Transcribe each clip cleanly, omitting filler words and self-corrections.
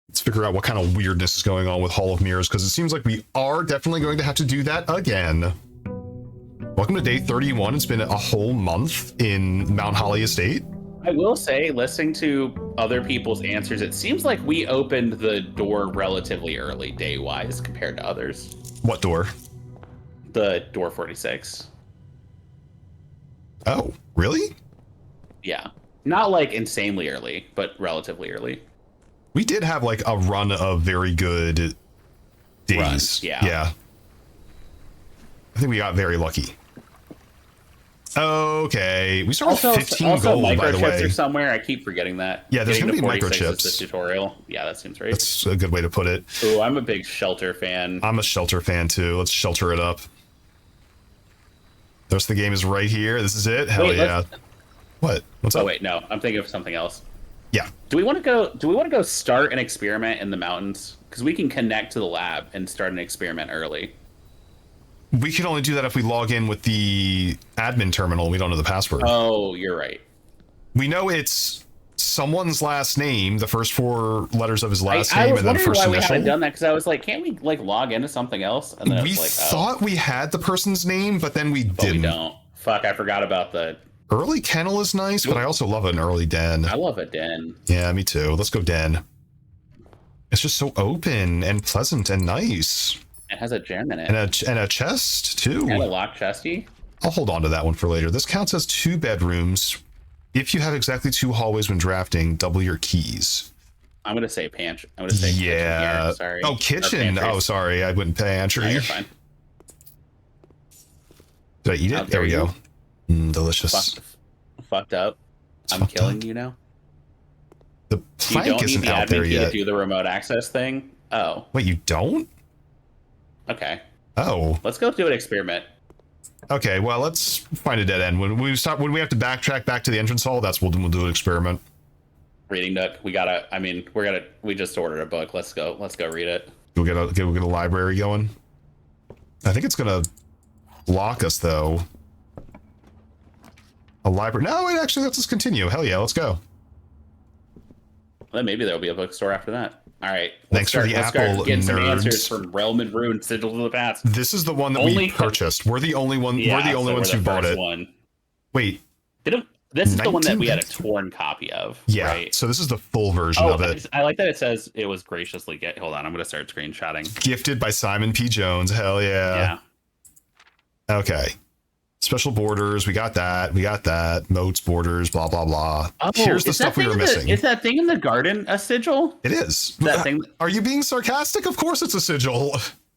Let's figure out what kind of weirdness is going on with Hall of Mirrors, because it seems like we are definitely going to have to do that again. Welcome to day 31. It's been a whole month in Mount Holly Estate. I will say, listening to other people's answers, it seems like we opened the door relatively early day-wise compared to others. What door? The door 46. Oh, really? Yeah. Not like insanely early, but relatively early. We did have like a run of very good days. Runs, yeah. Yeah. I think we got very lucky. Okay, we started with 15 gold, by the way. Microchips are somewhere. I keep forgetting that. Yeah, there's going to be microchips. The tutorial. Yeah, that seems right. That's a good way to put it. Ooh, I'm a big shelter fan. I'm a shelter fan too. Let's shelter it up. The rest of the game is right here. This is it. Hell yeah. What? What's up? Oh wait, no. I'm thinking of something else. Yeah. Do we want to go start an experiment in the mountains? Because we can connect to the lab and start an experiment early. We can only do that if we log in with the admin terminal. We don't know the password. Oh, you're right. We know it's someone's last name, the first 4 letters of his last name, and then first initial. I was wondering why we haven't done that, because I was like, can't we like log into something else? And then we thought we had the person's name, but then we didn't. We don't. Fuck, I forgot about the... Early kennel is nice, but I also love an early den. I love a den. Yeah, me too. Let's go den. It's just so open and pleasant and nice. It has a gem in it. And a chest, too. And a locked chesty. I'll hold on to that one for later. This counts as 2 bedrooms. If you have exactly 2 hallways when drafting, double your keys. I'm going to say pantry. I'm going to say kitchen here. Sorry. Oh, kitchen. Oh, sorry. I wouldn't pantry. No, you're fine. Did I eat it? There we go. Delicious. Fucked up. I'm killing you now. The plank isn't out there yet. To do the remote access thing. Oh. Wait, you don't? Okay. Oh. Let's go do an experiment. Okay, well, let's find a dead end. When we have to backtrack back to the entrance hall, we'll do an experiment. Reading nook. We just ordered a book. Let's go read it. We'll get a library going. I think it's gonna block us though. A library. No, wait, actually, let's just continue. Hell yeah, let's go. Then maybe there'll be a bookstore after that. All right. Thanks for the apple, getting some nerds. answers from Realm and Ruin, Sigils of the Past. This is the one that we purchased. We're the only one. Yeah, we're the only ones who bought it. Wait. This is the one that we had a torn copy of. Yeah. Right? So this is the full version of it. I like that it says it was graciously hold on. I'm going to start screenshotting. Gifted by Simon P. Jones. Hell yeah. Yeah. Okay. Special borders. We got that. Moats, borders, blah, blah, blah. Oh, here's the stuff we were missing. Is that thing in the garden a sigil? It is. That thing. Are you being sarcastic? Of course it's a sigil.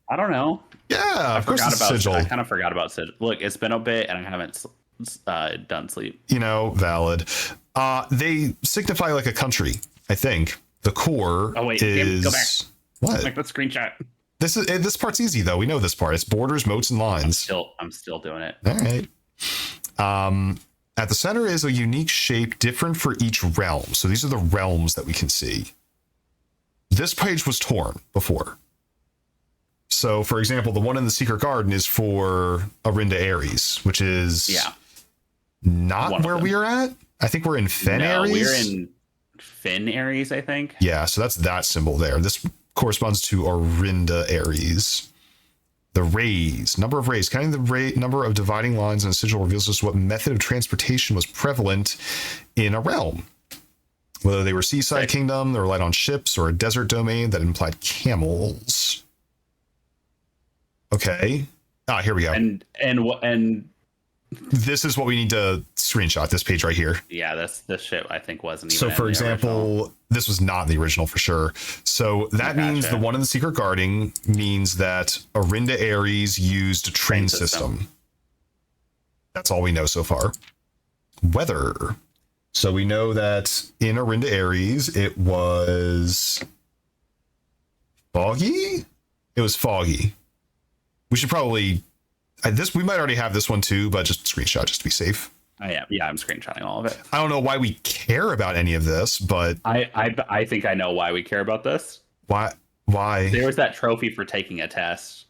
I don't know. Yeah, of course it's a sigil. I kind of forgot about sigil. Look, it's been a bit and I haven't done sleep. You know, valid. They signify like a country, I think. The core is... Go back. What? Like, let's screenshot. This part's easy though. We know this part. It's borders, moats, and lines. I'm still doing it. All right. At the center is a unique shape different for each realm. So these are the realms that we can see. This page was torn before. So for example, the one in the Secret Garden is for Arinda Ares, which is not where we are at. I think we're in Fen Ares. We're in Fen Ares, I think. Yeah, so that's that symbol there. This corresponds to Arinda Ares. The rays, number of rays, counting the number of dividing lines in a sigil reveals us what method of transportation was prevalent in a realm. Whether they were seaside kingdom, they relied on ships, or a desert domain that implied camels. Okay. Here we go. And this is what we need to screenshot, this page right here. Yeah, this shit I think wasn't even. So for example, this was not the original for sure. So that means the one in the Secret Garden means that Arinda Ares used a train system. That's all we know so far. Weather. So we know that in Arinda Ares, it was foggy. It was foggy. We should probably we might already have this one too, but just screenshot just to be safe. Yeah, I'm screenshotting all of it. I don't know why we care about any of this, but I think I know why we care about this. Why? There was that trophy for taking a test.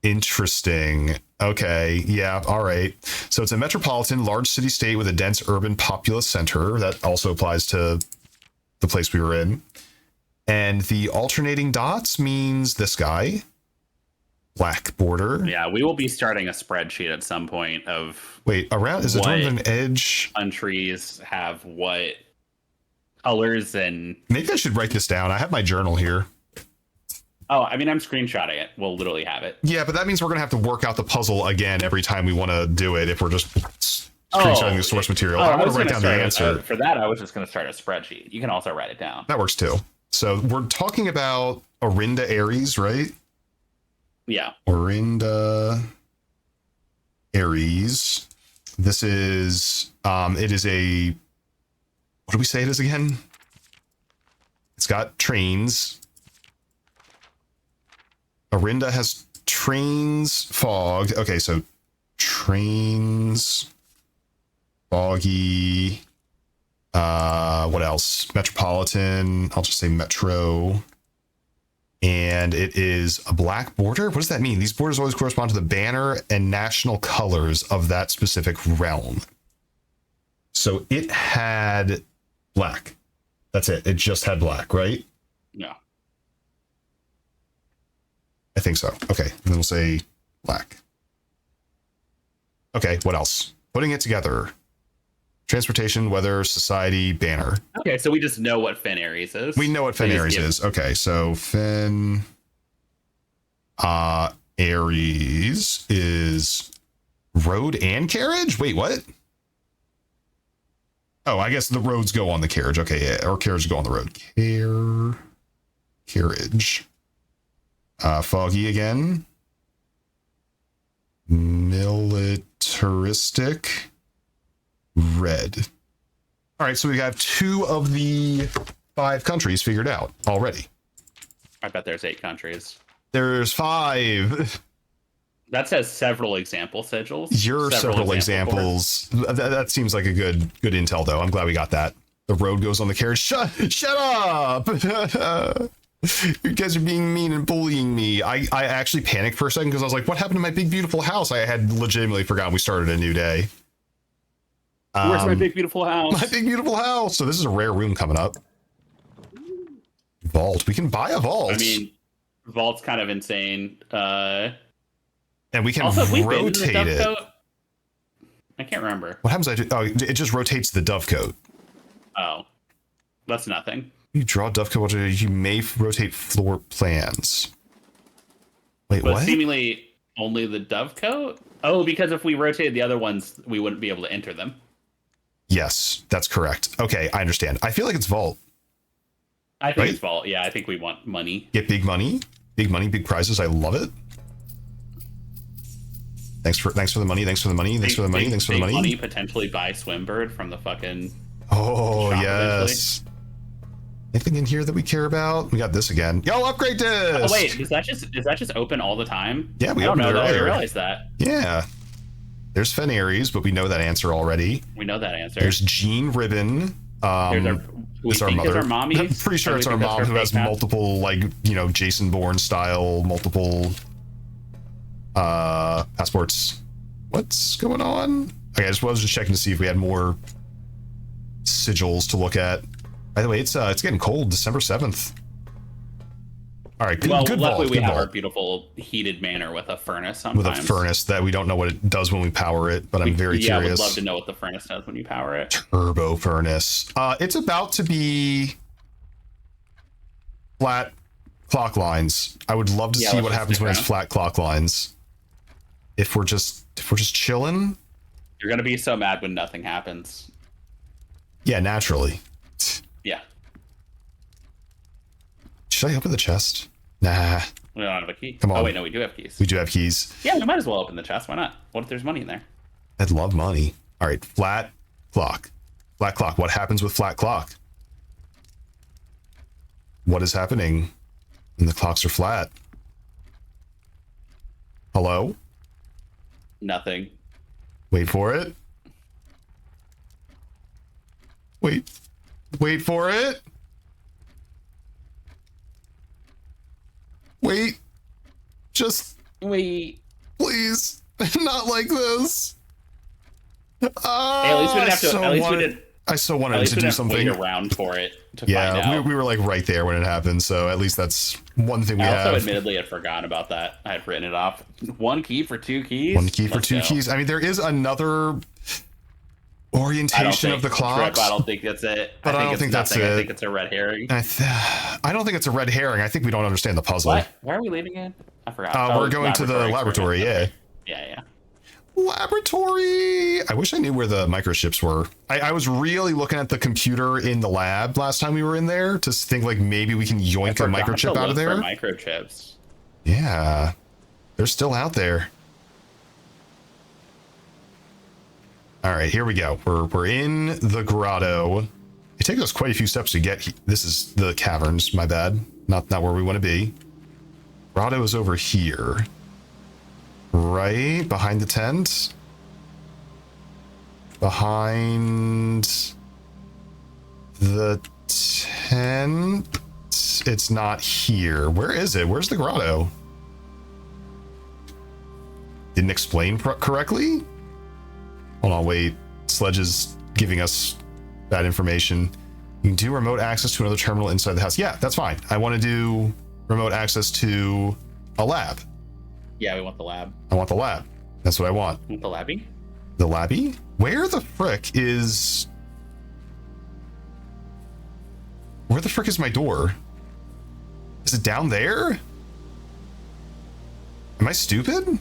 Interesting. Okay. Yeah. All right. So it's a metropolitan, large city state with a dense urban populous center. That also applies to the place we were in. And the alternating dots means this guy. Black border. Yeah, we will be starting a spreadsheet at some point of Wait, around is it what an edge? countries have what colors and. Maybe I should write this down. I have my journal here. Oh, I mean, I'm screenshotting it. We'll literally have it. Yeah, but that means we're gonna have to work out the puzzle again every time we want to do it. If we're just screenshotting the source material, I want to write down the answer. For that, I was just going to start a spreadsheet. You can also write it down. That works too. So we're talking about Orinda Aries, right? Yeah. Orinda Aries. This is it is a, what do we say it is again? It's got trains. Orinda has trains, fog. Okay, so trains, foggy. What else? Metropolitan. I'll just say metro. And it is a black border. What does that mean? These borders always correspond to the banner and national colors of that specific realm. So it had black. That's it. It just had black, right? Yeah. I think so. Okay. And then we'll say black. Okay. What else? Putting it together. Transportation, weather, society, banner. Okay. So we just know what Fen Aries is. We know what Fen Aries is. Okay. So Fen Aries is road and carriage? Wait, what? Oh, I guess the roads go on the carriage. Okay. Yeah. Or carriage go on the road. Carriage. Foggy again. Militaristic. Red. All right, so we have 2 of the 5 countries figured out already. I bet there's 8 countries. There's 5. That says several example sigils. Your several examples. That seems like a good intel, though. I'm glad we got that. The road goes on the carriage. Shut up! You guys are being mean and bullying me. I actually panicked for a second because I was like, what happened to my big, beautiful house? I had legitimately forgotten we started a new day. Where's my big, beautiful house? My big, beautiful house. So this is a rare room coming up. Vault. We can buy a vault. I mean, vault's kind of insane. And we can also, rotate it. I can't remember. What happens? Oh, it just rotates the dovecote. Oh, that's nothing. You draw dovecote. You may rotate floor plans. Wait, but what? Seemingly only the dovecote? Oh, because if we rotated the other ones, we wouldn't be able to enter them. Yes, that's correct. Okay, I understand. I feel like it's vault. I think it's vault. Yeah, I think we want money. Get big money, big prizes. I love it. Thanks for the money. Thanks for the money. Thanks for the money. Thanks for the money. Money potentially buy Swimbird from the fucking. Oh yes. Eventually. Anything in here that we care about? We got this again. Yo, upgrade this. Oh wait, does that just open all the time? Yeah, we don't opened know it that. I earlier. realized that. Yeah. There's Fen Aries, but we know that answer already. We know that answer. There's Jean Ribbon. It's our mother. Our mommy. I'm pretty sure it's our mom who has multiple, like, Jason Bourne style, multiple passports. What's going on? Okay, I was just checking to see if we had more sigils to look at. By the way, it's getting cold. December 7th. All right, good luckily vault, we have our beautiful heated manor with a furnace sometimes. With a furnace that we don't know what it does when we power it, but I'm very curious. Yeah, I would love to know what the furnace does when you power it. Turbo furnace. It's about to be flat clock lines. I would love to see what happens when it's flat clock lines. If we're just chilling. You're gonna be so mad when nothing happens. Yeah, naturally. Yeah. Should I open the chest? Nah. We don't have a key. Come on. Oh wait, no, we do have keys. We do have keys. Yeah, we might as well open the chest. Why not? What if there's money in there? I'd love money. All right, flat clock. Flat clock. What happens with flat clock? What is happening when the clocks are flat? Hello? Nothing. Wait for it. Wait for it. Wait. Just We. Please, not like this. Hey, at least we didn't have to. At least we did. I so wanted At least to we do didn't something. wait around for it to find Yeah, out. we were like right there when it happened, so at least that's one thing we I also have. admittedly had forgotten about that. I had written it off. 1 key for 2 keys. One key for Let's 2 go. keys. I mean, there is another I don't orientation think, of the clocks. I don't think that's it. But I don't think that's nothing. it. I think it's a red herring. I don't think it's a red herring. I think we don't understand the puzzle. What? Where are we leaving in? I forgot. We're going to the laboratory, yeah. Yeah. Laboratory! I wish I knew where the microchips were. I was really looking at the computer in the lab last time we were in there to think like maybe we can yoink a microchip out of there. Microchips. Yeah. They're still out there. All right, here we go. We're in the grotto. It takes us quite a few steps to get this is the caverns, my bad. Not where we want to be. Grotto is over here. Right behind the tent. Behind the tent. It's not here. Where is it? Where's the grotto? Didn't explain correctly? Hold on, wait. Sledge is giving us that information. You can do remote access to another terminal inside the house. Yeah, that's fine. I want to do remote access to a lab. Yeah, we want the lab. I want the lab. That's what I want. Want the labby? The labby? Where the frick is... Where the frick is my door? Is it down there? Am I stupid?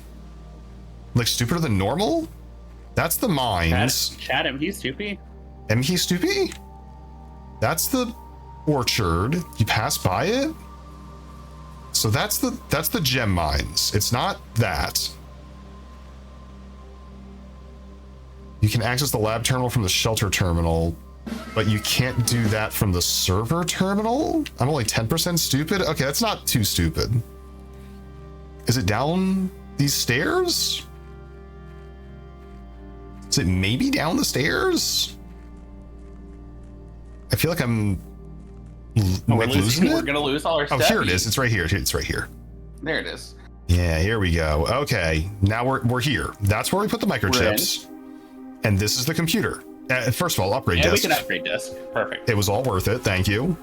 Like stupider than normal? That's the mines. Chad, am he stoopy? Am he stoopy? That's the orchard. You pass by it? So that's the gem mines. It's not that. You can access the lab terminal from the shelter terminal, but you can't do that from the server terminal? I'm only 10% stupid? Okay, that's not too stupid. Is it down these stairs? Is it maybe down the stairs? I feel like I'm losing it. We're gonna lose all our stuff. Oh, here it is. It's right here. It's right here. There it is. Yeah, here we go. Okay, now we're here. That's where we put the microchips. And this is the computer. First of all, upgrade disk. We can upgrade disk. Perfect. It was all worth it. Thank you.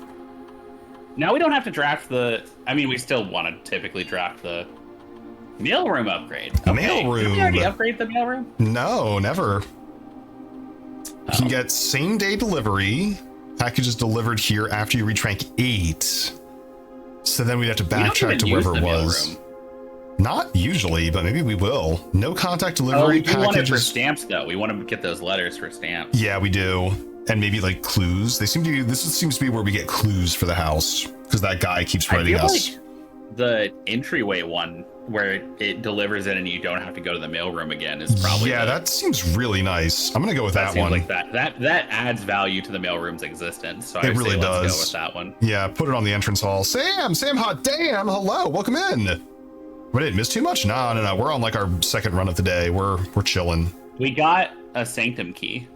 Now we don't have to draft the... I mean, we still want to typically draft the mailroom upgrade. Okay. Mailroom. Did we already upgrade the mailroom? No, never. You can get same day delivery. Packages delivered here after you reach rank 8. So then we'd have to backtrack to wherever it was. Not usually, but maybe we will. No contact delivery packages. We want it for stamps, though. We want to get those letters for stamps. Yeah, we do. And maybe like clues. They seem to be. This seems to be where we get clues for the house because that guy keeps writing us. Like the entryway one where it delivers it and you don't have to go to the mailroom again is probably that seems really nice. I'm gonna go with that one. Like that adds value to the mailroom's existence. So I it really does. Let's go with that one. Yeah, put it on the entrance hall. Sam, hot damn, hello, welcome in. What, did I miss too much? No. We're on like our second run of the day. We're chilling. We got a sanctum key.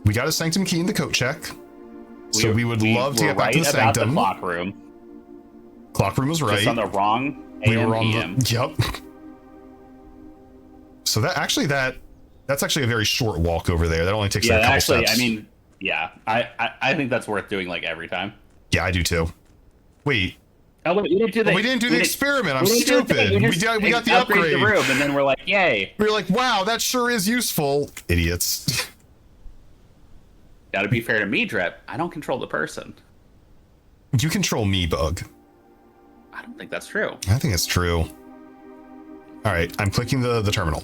We got a sanctum key in the coat check. So we would love to get back to the sanctum. The clock room. Clock room was right. Just on the wrong AM, we were on PM. Yep. So that's actually a very short walk over there. That only takes a couple steps. I mean, yeah, I think that's worth doing like every time. Yeah, I do too. Wait. Oh, we didn't do the experiment. I'm stupid. We got the upgrade. The room, and then we're like, yay. We were like, wow, that sure is useful. Idiots. Gotta be fair to me, Drip. I don't control the person. You control me, Bug. I don't think that's true. I think it's true. All right, I'm clicking the terminal.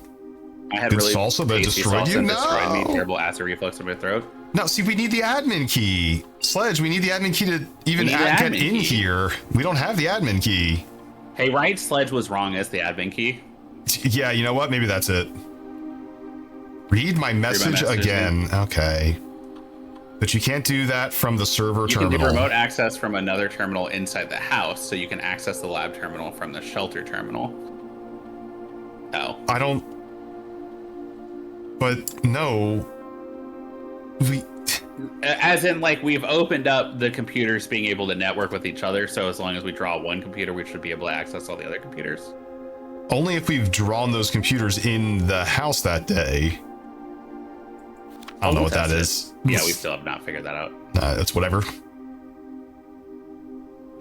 I had Did really salsa that destroyed you? No. Destroyed me. Terrible acid reflux in my throat. No, see, we need the admin key. Sledge, we need the admin key to even get in here. We don't have the admin key. Hey, right? Sledge was wrong as the admin key. Yeah, you know what? Maybe that's it. Read my message again. Okay. But you can't do that from the server terminal. You can do remote access from another terminal inside the house, so you can access the lab terminal from the shelter terminal. Oh. I don't... But no... As in, like, we've opened up the computers being able to network with each other, so as long as we draw one computer, we should be able to access all the other computers. Only if we've drawn those computers in the house that day. I don't know what that is. Yeah, we still have not figured that out. It's whatever.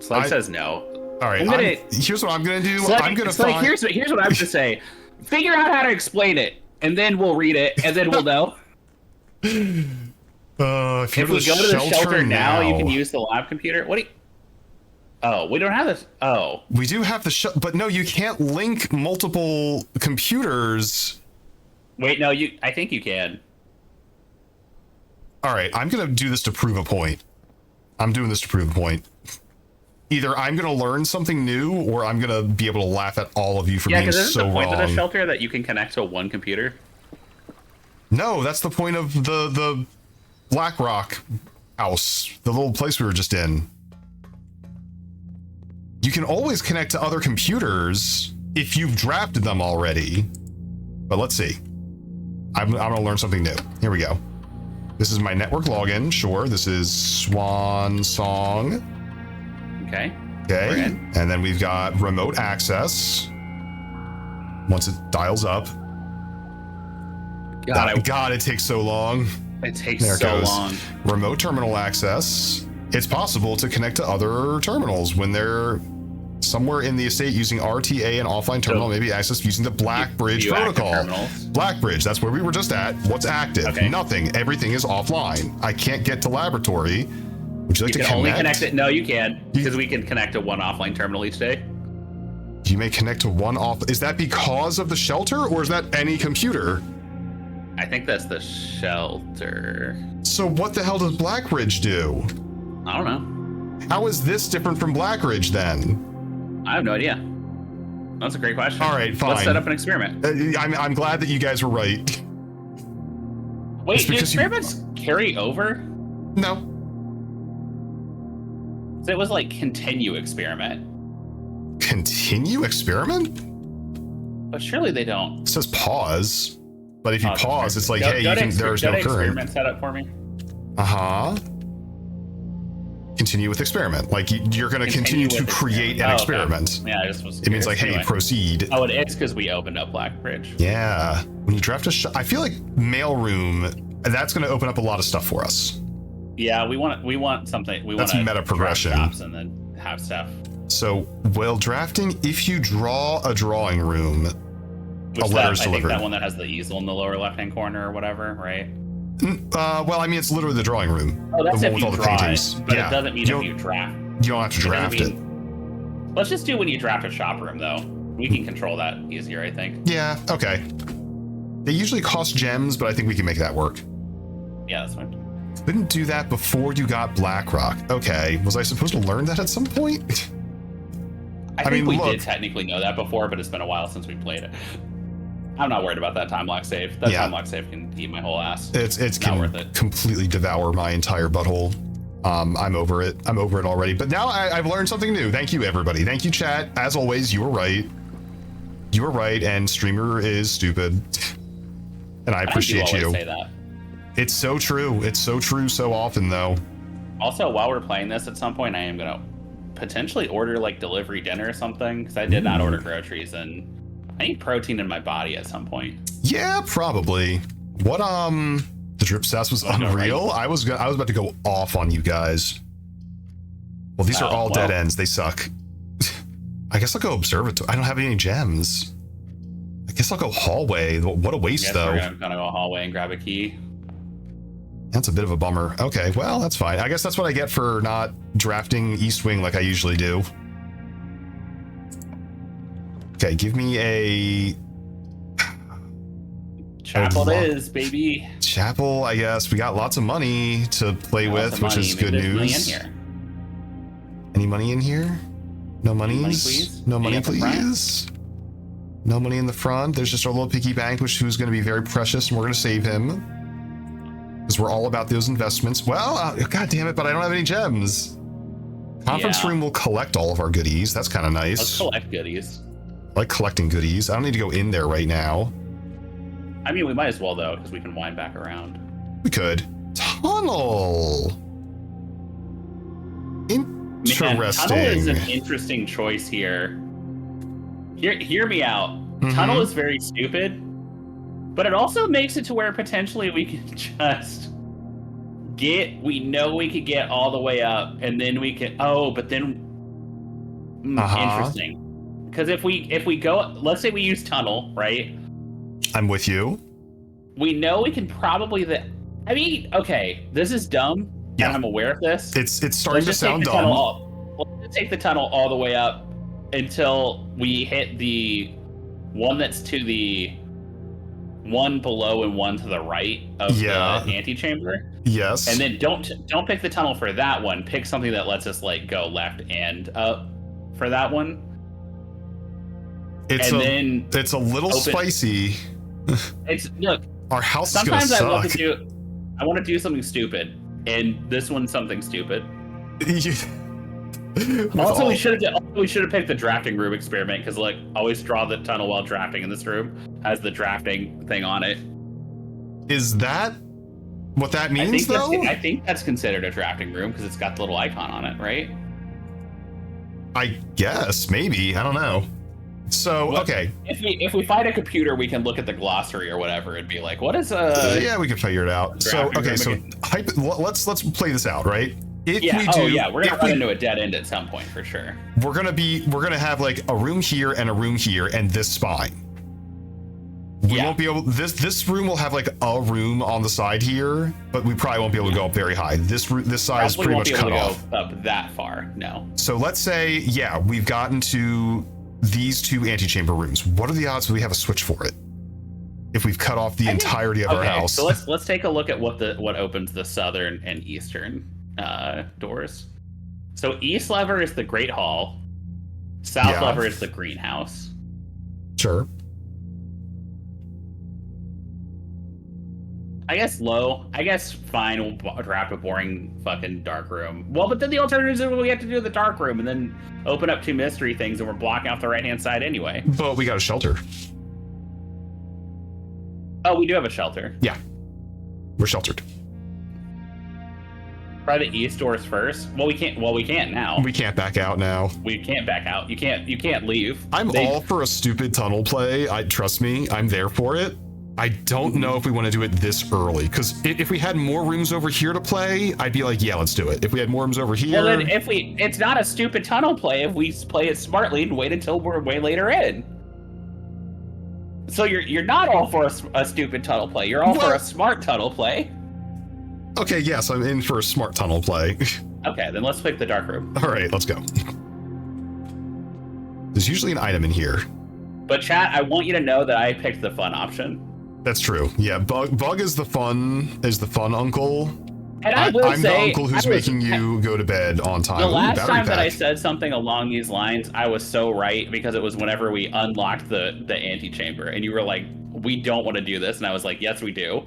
Slug says no. All right, here's what I'm gonna do. Slug, I'm gonna Slug, find. here's what I'm gonna say. Figure out how to explain it, and then we'll read it, and then we'll know. If we go to the shelter now, you can use the lab computer. What do you? Oh, we don't have this. Oh, we do have the but no, you can't link multiple computers. Wait, no, I think you can. All right, I'm gonna do this to prove a point. I'm doing this to prove a point. Either I'm gonna learn something new, or I'm gonna be able to laugh at all of you for being so wrong. Yeah, because the point of the shelter that you can connect to one computer. No, that's the point of the BlackRock house, the little place we were just in. You can always connect to other computers if you've drafted them already. But let's see. I'm gonna learn something new. Here we go. This is my network login. Sure, this is Swan Song. Okay. Okay. And then we've got remote access. Once it dials up. God, it takes so long. It takes so long. Remote terminal access. It's possible to connect to other terminals when they're somewhere in the estate using RTA and offline terminal, maybe access using the Blackbridge protocol. Blackbridge, that's where we were just at. What's active? Okay. Nothing. Everything is offline. I can't get to laboratory. Would you like to connect? Only connect it. No, you can, because we can connect to one offline terminal each day. You may connect to one off. Is that because of the shelter, or is that any computer? I think that's the shelter. So what the hell does Blackbridge do? I don't know. How is this different from Blackbridge then? I have no idea. That's a great question. All right, fine. Let's set up an experiment. I'm glad that you guys were right. Wait, do experiments carry over? No. So it was like continue experiment. Continue experiment? But surely they don't. It says pause. But if you pause, it's like, hey, there's no current. Experiment set up for me. Continue with experiment. Like you're going to continue to create an experiment. Okay. Yeah, I just was. It means like, hey, proceed. Oh, it's because we opened up Blackbridge. Yeah. When you draft I feel like mailroom, that's going to open up a lot of stuff for us. Yeah, we want something. That's meta progression. And then have stuff. So while drafting, if you draw a drawing room, a letter's delivered. I think that one that has the easel in the lower left-hand corner or whatever, right? Well, I mean, it's literally the drawing room. Oh, that's the if one you with all draw the paintings. it, but it doesn't mean if you draft. You don't have to draft it. Let's just do when you draft a shop room, though. We can control that easier, I think. Yeah, okay. They usually cost gems, but I think we can make that work. Yeah, that's fine. Couldn't do that before you got BlackRock. Okay, was I supposed to learn that at some point? I mean, we did technically know that before, but it's been a while since we played it. I'm not worried about that time lock save. That time lock save can eat my whole ass. It's not worth it. Completely devour my entire butthole. I'm over it. I'm over it already. But now I've learned something new. Thank you, everybody. Thank you, chat. As always, you were right. You were right, and streamer is stupid. And I appreciate you. Say that. It's so true. It's so true so often, though. Also, while we're playing this, at some point, I am gonna potentially order like delivery dinner or something, because I did not order groceries, and I need protein in my body at some point. Yeah, probably. What the drip stats was unreal. Right. I was about to go off on you guys. Well, these are all dead ends. They suck. I guess I'll go observatory. I don't have any gems. I guess I'll go hallway. What a waste, though. We're gonna go hallway and grab a key. That's a bit of a bummer. Okay, well, that's fine. I guess that's what I get for not drafting East Wing like I usually do. Okay, give me a... Chapel it is, baby. Chapel, I guess. We got lots of money to play with, which is good news. Any money in here? No monies? No money, please? No money in the front. There's just our little piggy bank, who's going to be very precious, and we're going to save him. Because we're all about those investments. Well, god damn it, but I don't have any gems. Conference room will collect all of our goodies. That's kind of nice. Let's collect goodies. I like collecting goodies. I don't need to go in there right now. I mean, we might as well, though, because we can wind back around. We could. Tunnel. Interesting. Man, tunnel is an interesting choice here. Hear me out. Tunnel is very stupid, but it also makes it to where potentially we can just we know we could get all the way up, and then we can, but then, interesting. Because if we go, let's say we use tunnel, right? I'm with you. We know we can probably, okay, this is dumb, and I'm aware of this. It's starting to sound dumb. Let's take the tunnel all the way up until we hit the one that's to the one below and one to the right of the antechamber. Yes. And then don't pick the tunnel for that one. Pick something that lets us like go left and up for that one. It's a little spicy. Look. Our house is gonna suck. I want to do something stupid, and this one's something stupid. Also, we should have picked the drafting room experiment, because like always draw the tunnel while drafting in this room has the drafting thing on it. Is that what that means, I think that's considered a drafting room because it's got the little icon on it, right? I guess, maybe. I don't know. So, okay. If we find a computer, we can look at the glossary or whatever and be like, what is a... yeah, we can figure it out. So, okay, so let's play this out, right? We're gonna run into a dead end at some point for sure. We're gonna have like a room here and a room here and this spine. We won't be able. This room will have like a room on the side here, but we probably won't be able to go up very high. This side is pretty much cut off. Go up that far, no. So let's say, we've gotten to these two antechamber rooms. What are the odds we have a switch for it? If we've cut off the entirety of our house. So let's take a look at what opens the southern and eastern doors. So east lever is the Great Hall. South lever is the greenhouse. Sure. I guess low. I guess fine. We'll draft a boring fucking dark room. Well, but then the alternative is we have to do the dark room and then open up two mystery things, and we're blocking off the right-hand side anyway. But we got a shelter. Oh, we do have a shelter. Yeah. We're sheltered. Try the east doors first. Well, we can't now. We can't back out now. We can't back out. You can't leave. I'm all for a stupid tunnel play. Trust me, I'm there for it. I don't know if we want to do it this early, because if we had more rooms over here to play, I'd be like, yeah, let's do it. If we had more rooms over here... Well, then it's not a stupid tunnel play if we play it smartly and wait until we're way later in. So you're not all for a stupid tunnel play. You're all for a smart tunnel play. Okay, yes, I'm in for a smart tunnel play. Okay, then let's pick the dark room. All right, let's go. There's usually an item in here. But chat, I want you to know that I picked the fun option. That's true. Yeah, Bug is the fun uncle. And I'm the uncle who's making you go to bed on time. The last time that I said something along these lines, I was so right, because it was whenever we unlocked the antechamber, and you were like, we don't want to do this, and I was like, yes, we do.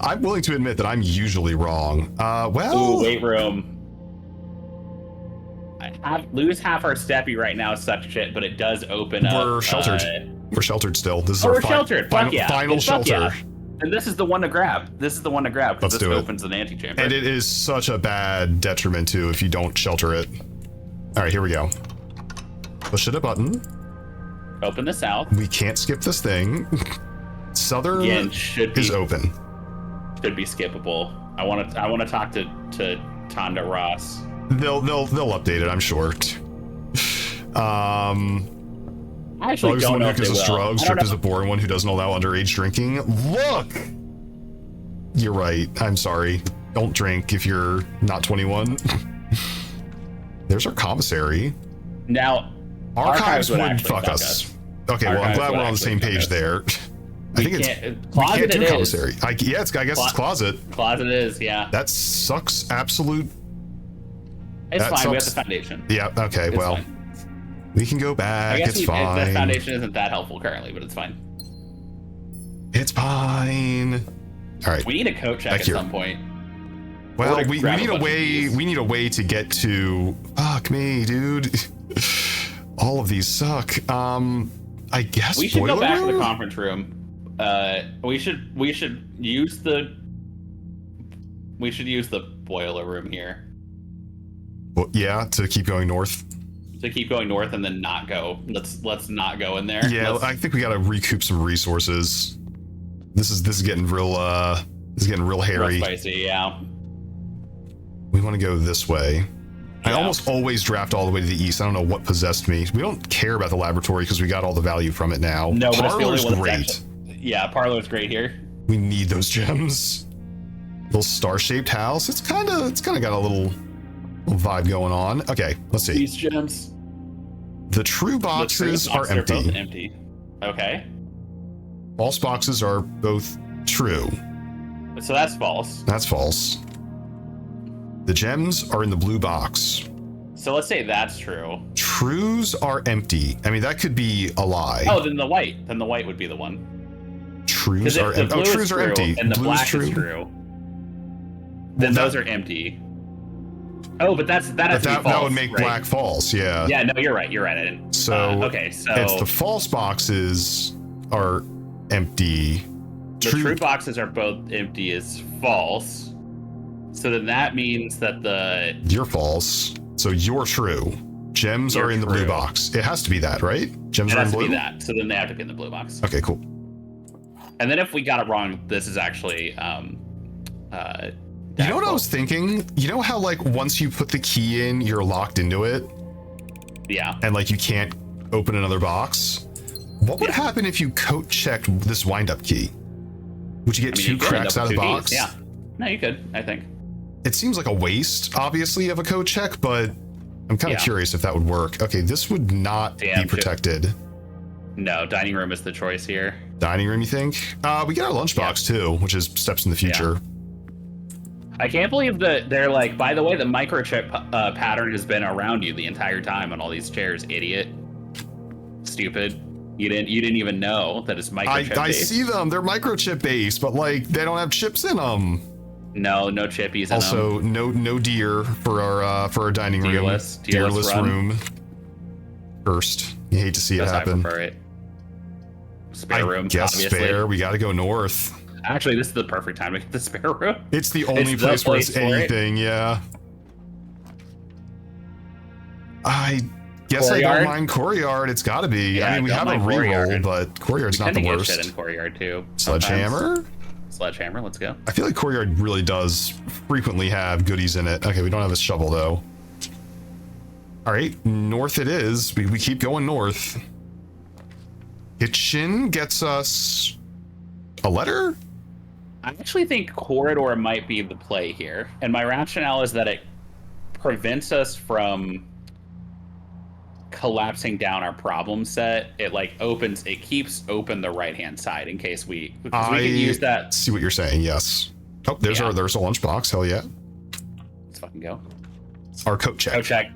I'm willing to admit that I'm usually wrong. Ooh, weight room. Lose half our steppy right now, such shit, but it does open up. We're sheltered. We're sheltered still. This is our sheltered. Final shelter. Yeah. And this is the one to grab. Let's do it. Opens an antechamber. And it is such a bad detriment too if you don't shelter it. All right, here we go. Push it a button. Open the south. We can't skip this thing. Southern is open. Should be skippable. I want to talk to Tonda Ross. They'll update it, I'm sure. I actually don't know if they will. Drugs. Strip is a boring one who doesn't allow underage drinking. Look! You're right. I'm sorry. Don't drink if you're not 21. There's our commissary. Now, archives would fuck us. Okay, well, I'm glad we're on the same page there. I think we can't do commissary. I guess it's closet. Closet is, yeah. That sucks. Absolute. It's fine. We have the foundation. Yeah. Okay. Well, fine. We can go back. It's fine. The foundation isn't that helpful currently, but it's fine. It's fine. All right. We need a code check at some point. Well, we need a way. We need a way to get to. Fuck me, dude. All of these suck. I guess we should go back to the conference room. We should use the boiler room here. Well, yeah, to keep going north. to keep going north and then not go. Let's not go in there. Yeah, I think we gotta recoup some resources. This is getting real hairy. Real spicy, yeah. We want to go this way. Yeah. I almost always draft all the way to the east. I don't know what possessed me. We don't care about the laboratory because we got all the value from it now. No, but Parlor's it's the only one great. that's yeah, Parlor's great here. We need those gems. Little star-shaped house. It's kind of got a little vibe going on. Okay, let's see. These gems. The true boxes are empty. Both empty. Okay. False boxes are both true. So that's false. That's false. The gems are in the blue box. So let's say that's true. Trues are empty. I mean, that could be a lie. Oh, then the white. Then the white would be the one. Trues are empty. Oh, trues are empty. And the blue black is true. Then those are empty. Oh, but that has to be false. That would make right? black false. Yeah. Yeah. No, you're right. You're right. I didn't. So okay. So it's the false boxes are empty. the true boxes are both empty is false. So then that means that you're false. So you're true. Gems are in the blue box. It has to be that, right? Gems are in blue. It has to be that. So then they have to be in the blue box. Okay, cool. And then if we got it wrong, this is actually you know what I was thinking? You know how like once you put the key in, you're locked into it? Yeah. And like you can't open another box? What would happen if you coat checked this wind-up key? Would you get two cracks out of the box? Yeah. No, you could, I think. It seems like a waste, obviously, of a code check, but I'm kind of curious if that would work. Okay, this would not be protected. No, dining room is the choice here. Dining room, you think? We get our lunchbox too, which is steps in the future. Yeah. I can't believe that they're like, by the way, the microchip pattern has been around you the entire time on all these chairs, idiot. Stupid. You didn't even know that it's microchip based. I see them. They're microchip based, but like they don't have chips in them. No chippies in also, them. no deer for our dining room. Deerless room. Cursed. You hate to see it happen. I prefer it. Spare room, obviously. Spare. We got to go north. Actually, this is the perfect time to get the spare room. It's the only place where it's anything, yeah. I guess I don't mind Courtyard. It's got to be. Yeah, I mean, we have a reroll, but Courtyard's not the worst. Shit in Courtyard too. Sledgehammer? Sledgehammer, let's go. I feel like Courtyard really does frequently have goodies in it. Okay, we don't have a shovel though. All right, north it is. We keep going north. Kitchen gets us a letter? I actually think corridor might be the play here. And my rationale is that it prevents us from collapsing down our problem set. It keeps open the right-hand side in case we can use that. See what you're saying, yes. Oh, there's a lunchbox, hell yeah. Let's fucking go. Our coat check. Coat check.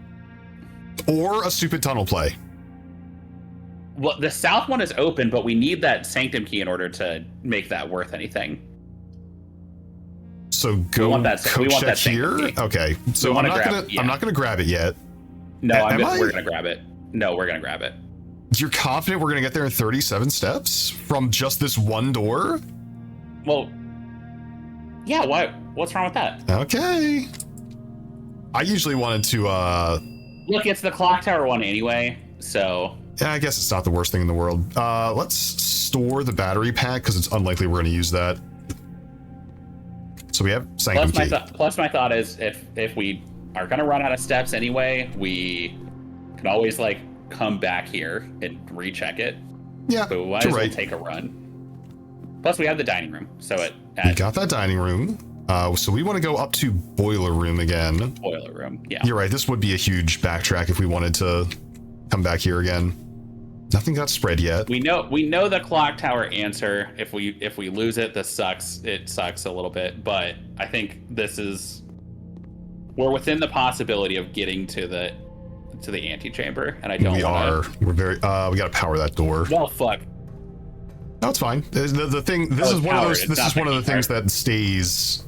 Or a stupid tunnel play. Well, the south one is open, but we need that sanctum key in order to make that worth anything. So go coat check here. Okay, so I'm not gonna grab it yet. No, we're gonna grab it. No, we're gonna grab it. You're confident we're gonna get there in 37 steps from just this one door? Well, yeah. What's wrong with that? Okay. I usually wanted to. Look, it's the clock tower one anyway, so. Yeah, I guess it's not the worst thing in the world. Let's store the battery pack because it's unlikely we're going to use that. So we have sanctum key. Plus my thought is if we are going to run out of steps anyway, we can always come back here and recheck it. Yeah, so we might as well take a run. Plus we have the dining room, so we got that dining room. So we want to go up to boiler room again. Boiler room, yeah. You're right. This would be a huge backtrack if we wanted to come back here again. Nothing got spread yet. We know the clock tower answer. If we lose it, this sucks. It sucks a little bit, but I think we're within the possibility of getting to the antechamber, and I don't. We're very. We got to power that door. Well, fuck. No, it's fine. The thing. This is one of those. This is one of the things that stays.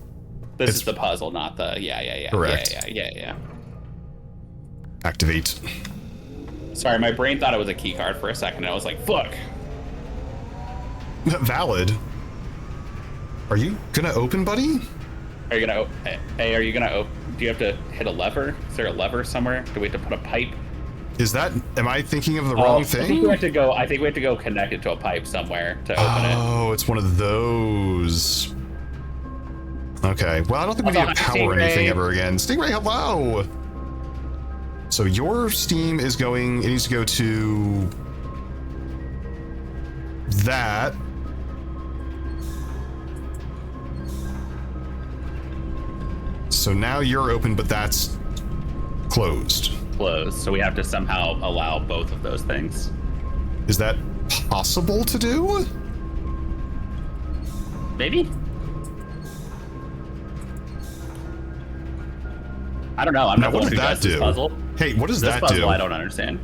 This is the puzzle, not the. Yeah. Correct. Yeah. Activate. Sorry, my brain thought it was a key card for a second, and I was like, fuck. Valid. Are you gonna open, buddy? Are you gonna? Hey, are you gonna open? Do you have to hit a lever? Is there a lever somewhere? Do we have to put a pipe? Is that? Am I thinking of the wrong thing? I think we have to go. I think we have to go connect it to a pipe somewhere to open it. Oh, it's one of those. Okay. Well, I don't think we need to power anything ever again. Stingray, hello. So your steam is going. It needs to go to that. So now you're open, but that's closed. Closed. So we have to somehow allow both of those things. Is that possible to do? Maybe. I don't know. I'm not the one who does this puzzle. Hey, what does that do? This puzzle I don't understand.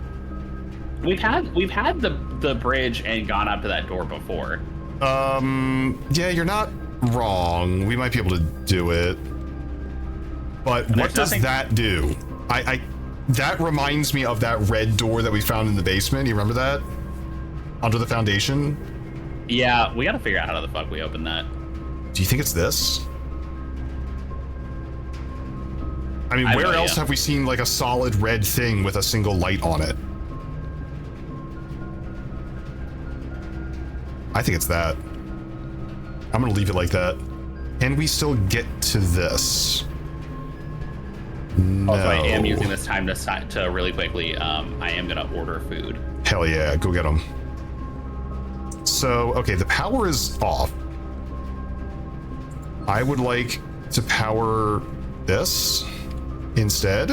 We've had the bridge and gone up to that door before. Yeah, you're not wrong. We might be able to do it. But what does that do? That reminds me of that red door that we found in the basement. You remember that? Under the foundation? Yeah, we gotta figure out how the fuck we open that. Do you think it's this? I mean, where else have we seen like a solid red thing with a single light on it? I think it's that. I'm gonna leave it like that. Can we still get to this? No. Also, I am using this time to really quickly, I am gonna order food. Hell yeah, go get them. So, okay, the power is off. I would like to power this instead.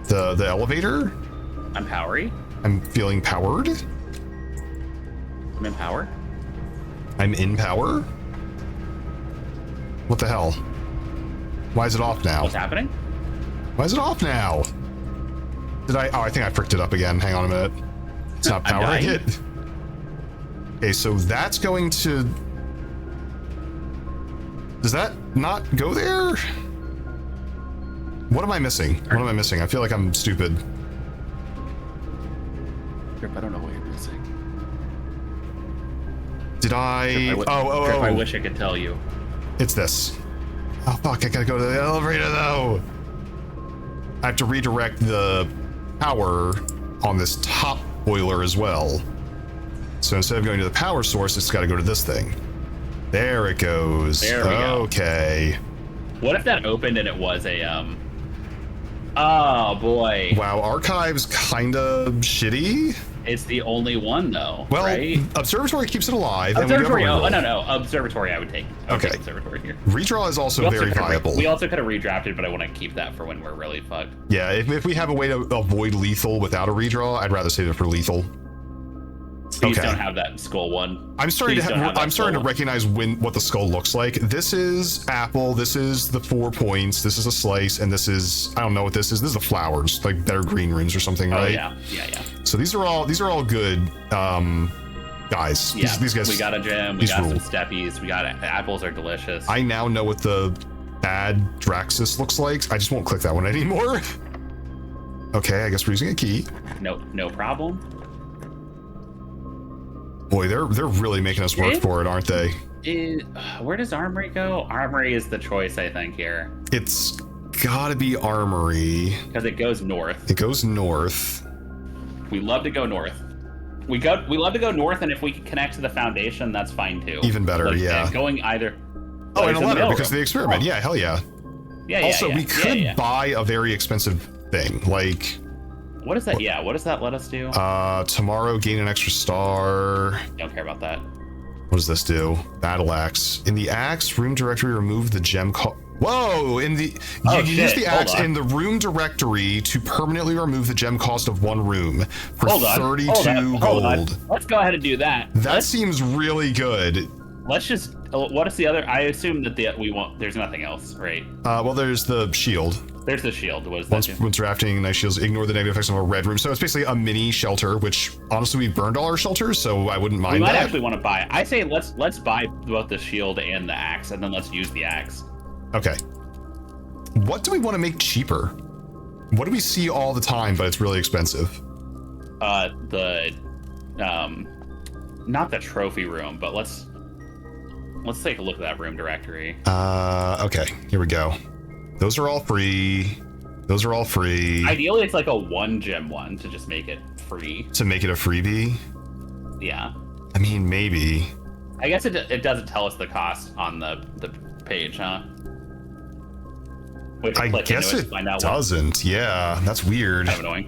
The elevator. I'm powery. I'm feeling powered. I'm in power. I'm in power. What the hell? Why is it off now? What's happening? Why is it off now? Did I? Oh, I think I fricked it up again. Hang on a minute. It's not powering it. Okay, so that's going to... Does that not go there? What am I missing? What am I missing? I feel like I'm stupid. Drip, I don't know what you're missing. Did I... Drip, I wish I could tell you. It's this. Oh, fuck, I gotta go to the elevator, though. I have to redirect the power on this top boiler as well. So instead of going to the power source, it's gotta go to this thing. There it goes. There we go. Okay. What if that opened and it was a, Oh, boy. Wow, Archive's kinda shitty. It's the only one, though, well, right? Observatory keeps it alive. Observatory, no. Observatory I would take. Okay. Take Observatory here. Redraw is also very viable. We also could have redrafted, but I want to keep that for when we're really fucked. Yeah, if we have a way to avoid lethal without a redraw, I'd rather save it for lethal. Please don't have that skull one. I'm starting to recognize what the skull looks like. This is apple. This is the 4 points. This is a slice, and this is, I don't know what this is. This is the flowers, like better green runes or something, right? Yeah. So these are all good, guys. Yeah. These guys. We got a gem. We got some steppies. We got apples are delicious. I now know what the bad Draxus looks like. I just won't click that one anymore. Okay, I guess we're using a key. No problem. Boy, they're really making us work for it, aren't they? Where does Armory go? Armory is the choice, I think, here. It's gotta be Armory. Because it goes north. It goes north. We love to go north. We love to go north, and if we can connect to the foundation, that's fine too. Even better, yeah. Going either. Oh, and a letter because of the experiment. Yeah, hell yeah. Yeah. Also, we could buy a very expensive thing, like. What is that? Yeah, what does that let us do? Tomorrow gain an extra star. Don't care about that. What does this do? Battle axe. In the axe room directory, remove the gem. Whoa! You use the axe in the room directory to permanently remove the gem cost of one room for 32 gold. Let's go ahead and do that. That seems really good. Let's just. What is the other? I assume that we won't. There's nothing else, right? Well, there's the shield. There's the shield. What is that? Once drafting nice shields, ignore the negative effects of a red room. So it's basically a mini shelter, which honestly we burned all our shelters, so I wouldn't mind that. We might actually want to buy. I say let's buy both the shield and the axe, and then let's use the axe. Okay. What do we want to make cheaper? What do we see all the time, but it's really expensive? Not the trophy room, but let's take a look at that room directory. Okay, here we go. Those are all free. Those are all free. Ideally, it's like a 1 gem one to just make it free. To make it a freebie? Yeah. I mean, maybe. I guess it doesn't tell us the cost on the page, huh? I guess it doesn't. Yeah, that's weird. Kind of annoying.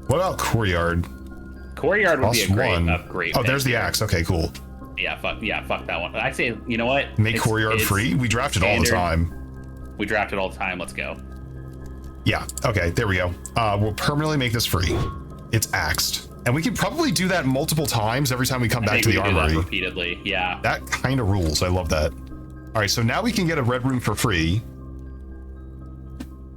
What about Courtyard? Courtyard would be a great. Oh, there's the axe. Okay, cool. Yeah, fuck that one. I say, you know what? Make Courtyard free? We draft it all the time. We draft it all the time. Let's go. Yeah, okay, there we go. We'll permanently make this free. It's axed. And we can probably do that multiple times every time we come back to the armory. Do that repeatedly, yeah. That kind of rules. I love that. All right, so now we can get a red room for free,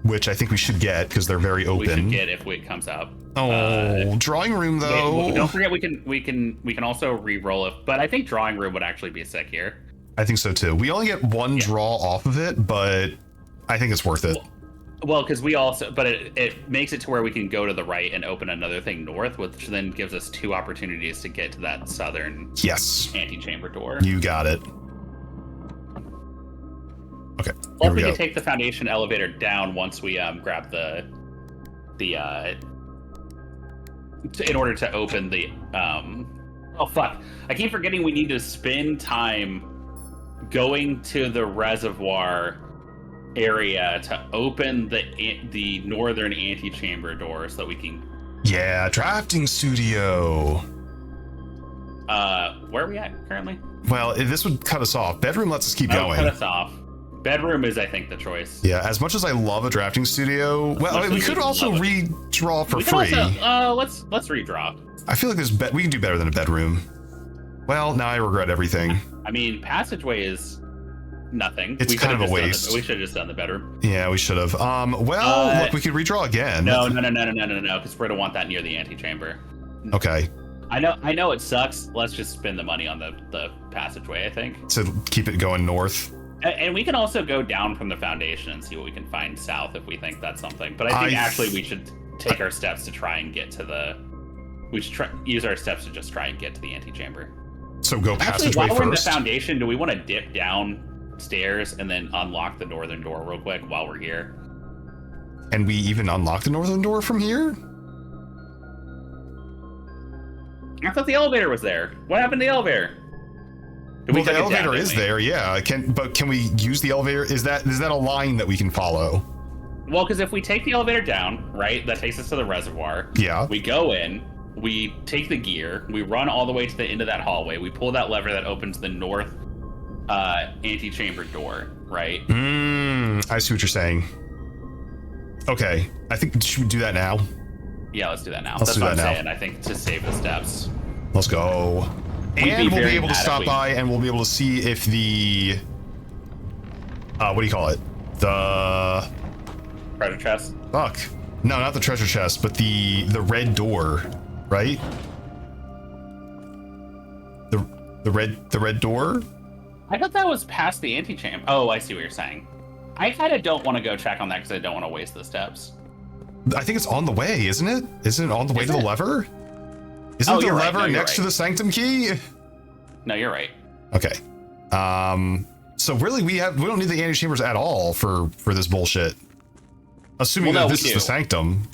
which I think we should get because they're very open. We should get if it comes out. Oh, drawing room though. Don't forget we can also re-roll it, but I think drawing room would actually be sick here. I think so too. We only get one draw off of it, but I think it's worth it. Well, because we also, but it makes it to where we can go to the right and open another thing north, which then gives us 2 opportunities to get to that southern antechamber door. You got it. Okay. Or we can take the foundation elevator down once we grab the in order to open the oh fuck. I keep forgetting we need to spend time going to the reservoir area to open the northern antechamber door so that we can. Yeah, drafting studio. Where are we at currently? Well, this would cut us off. Bedroom lets us keep going. Cut us off. Bedroom is, I think, the choice. Yeah, as much as I love a drafting studio, well, I mean, we could also redraw for free. Let's redraw. I feel like we can do better than a bedroom. Well, now I regret everything. I mean, passageway is nothing. It's kind of a waste. We should have just done the bedroom. Yeah, we should have. Look, we could redraw again. No, because we're gonna want that near the antechamber. Okay. I know it sucks. Let's just spend the money on the passageway, I think. To keep it going north. And we can also go down from the foundation and see what we can find south if we think that's something. But I think actually we should take our steps to try and get to use our steps to just try and get to the antechamber. So go passageway first. While we're in the first. foundation, do we want to dip downstairs and then unlock the northern door real quick while we're here? And we even unlock the northern door from here? I thought the elevator was there. What happened to the elevator? Well, the elevator is there, yeah. Can we use the elevator? Is that a line that we can follow? Well, because if we take the elevator down, right, that takes us to the reservoir. Yeah. We go in, we take the gear, we run all the way to the end of that hallway, we pull that lever that opens the north antechamber door, right? I see what you're saying. Okay, I think should we do that now? Yeah, let's do that now. That's what I'm saying. I think to save the steps. Let's go. And we'll be able to stop by and we'll be able to see if the what do you call it? The treasure chest? Fuck. No, not the treasure chest, but the red door, right? The red door? I thought that was past the antechamber. Oh, I see what you're saying. I kind of don't want to go check on that because I don't want to waste the steps. I think it's on the way, isn't it? Isn't it on the way to the lever? Isn't the lever next to the sanctum key? No, you're right. Okay. So really we don't need the antechambers at all for this bullshit. Assuming that this is the sanctum.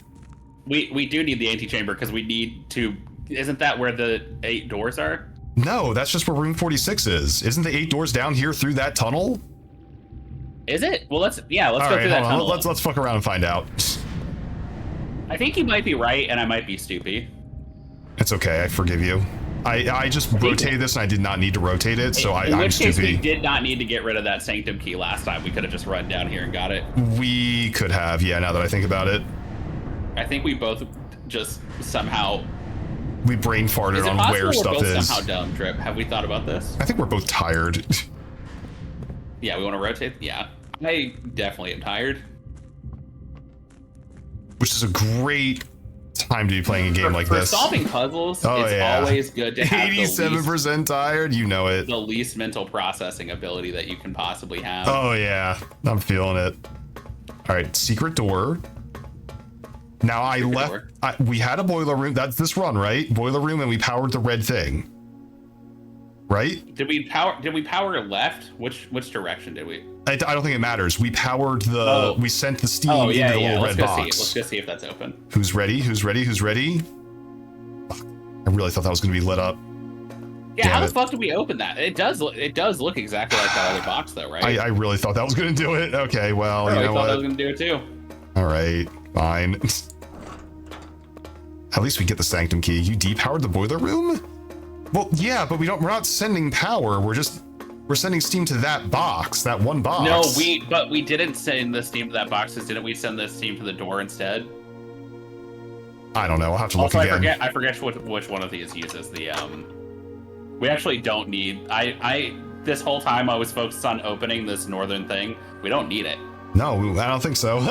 We do need the antechamber because we need to. Isn't that where the 8 doors are? No, that's just where room 46 is. Isn't the 8 doors down here through that tunnel? Is it? Well, let's go through that tunnel. Let's fuck around and find out. I think you might be right, and I might be stupid. It's okay. I forgive you. I just rotated this, and I did not need to rotate it, so I'm stupid. In which case, we did not need to get rid of that sanctum key last time. We could have just run down here and got it. We could have, yeah, now that I think about it. I think we both just somehow... We brain farted on where stuff is. We're both somehow dumb, Drip. Have we thought about this? I think we're both tired. Yeah, we want to rotate? Yeah. I definitely am tired. Which is a great time to be playing a game like this. For solving puzzles, it's always good to have 87% tired, you know it. The least mental processing ability that you can possibly have. Oh yeah, I'm feeling it. All right, secret door. Now we had a boiler room. That's this run, right? Boiler room, and we powered the red thing. Right? Did we power left? Which direction did we? I don't think it matters. We powered the. Oh. We sent the steam Oh into yeah, the yeah. little Let's red go box. see. Let's go see if that's open. Who's ready? Who's ready? Who's ready? Fuck. I really thought that was going to be lit up. Yeah, Damn how it. the fuck do we open that? It does look exactly like that other box, though, right? I really thought that was going to do it. Okay, well, I you know thought what? that was gonna do it too. All right, fine. At least we get the sanctum key. You depowered the boiler room? Well, yeah, but we're not sending power. We're sending steam to that box, that one box. No, we didn't send the steam to that box. Didn't we send the steam to the door instead? I don't know. I'll have to look Also, again. I forget which one of these uses the We actually don't need. I this whole time I was focused on opening this northern thing. We don't need it. No, I don't think so. All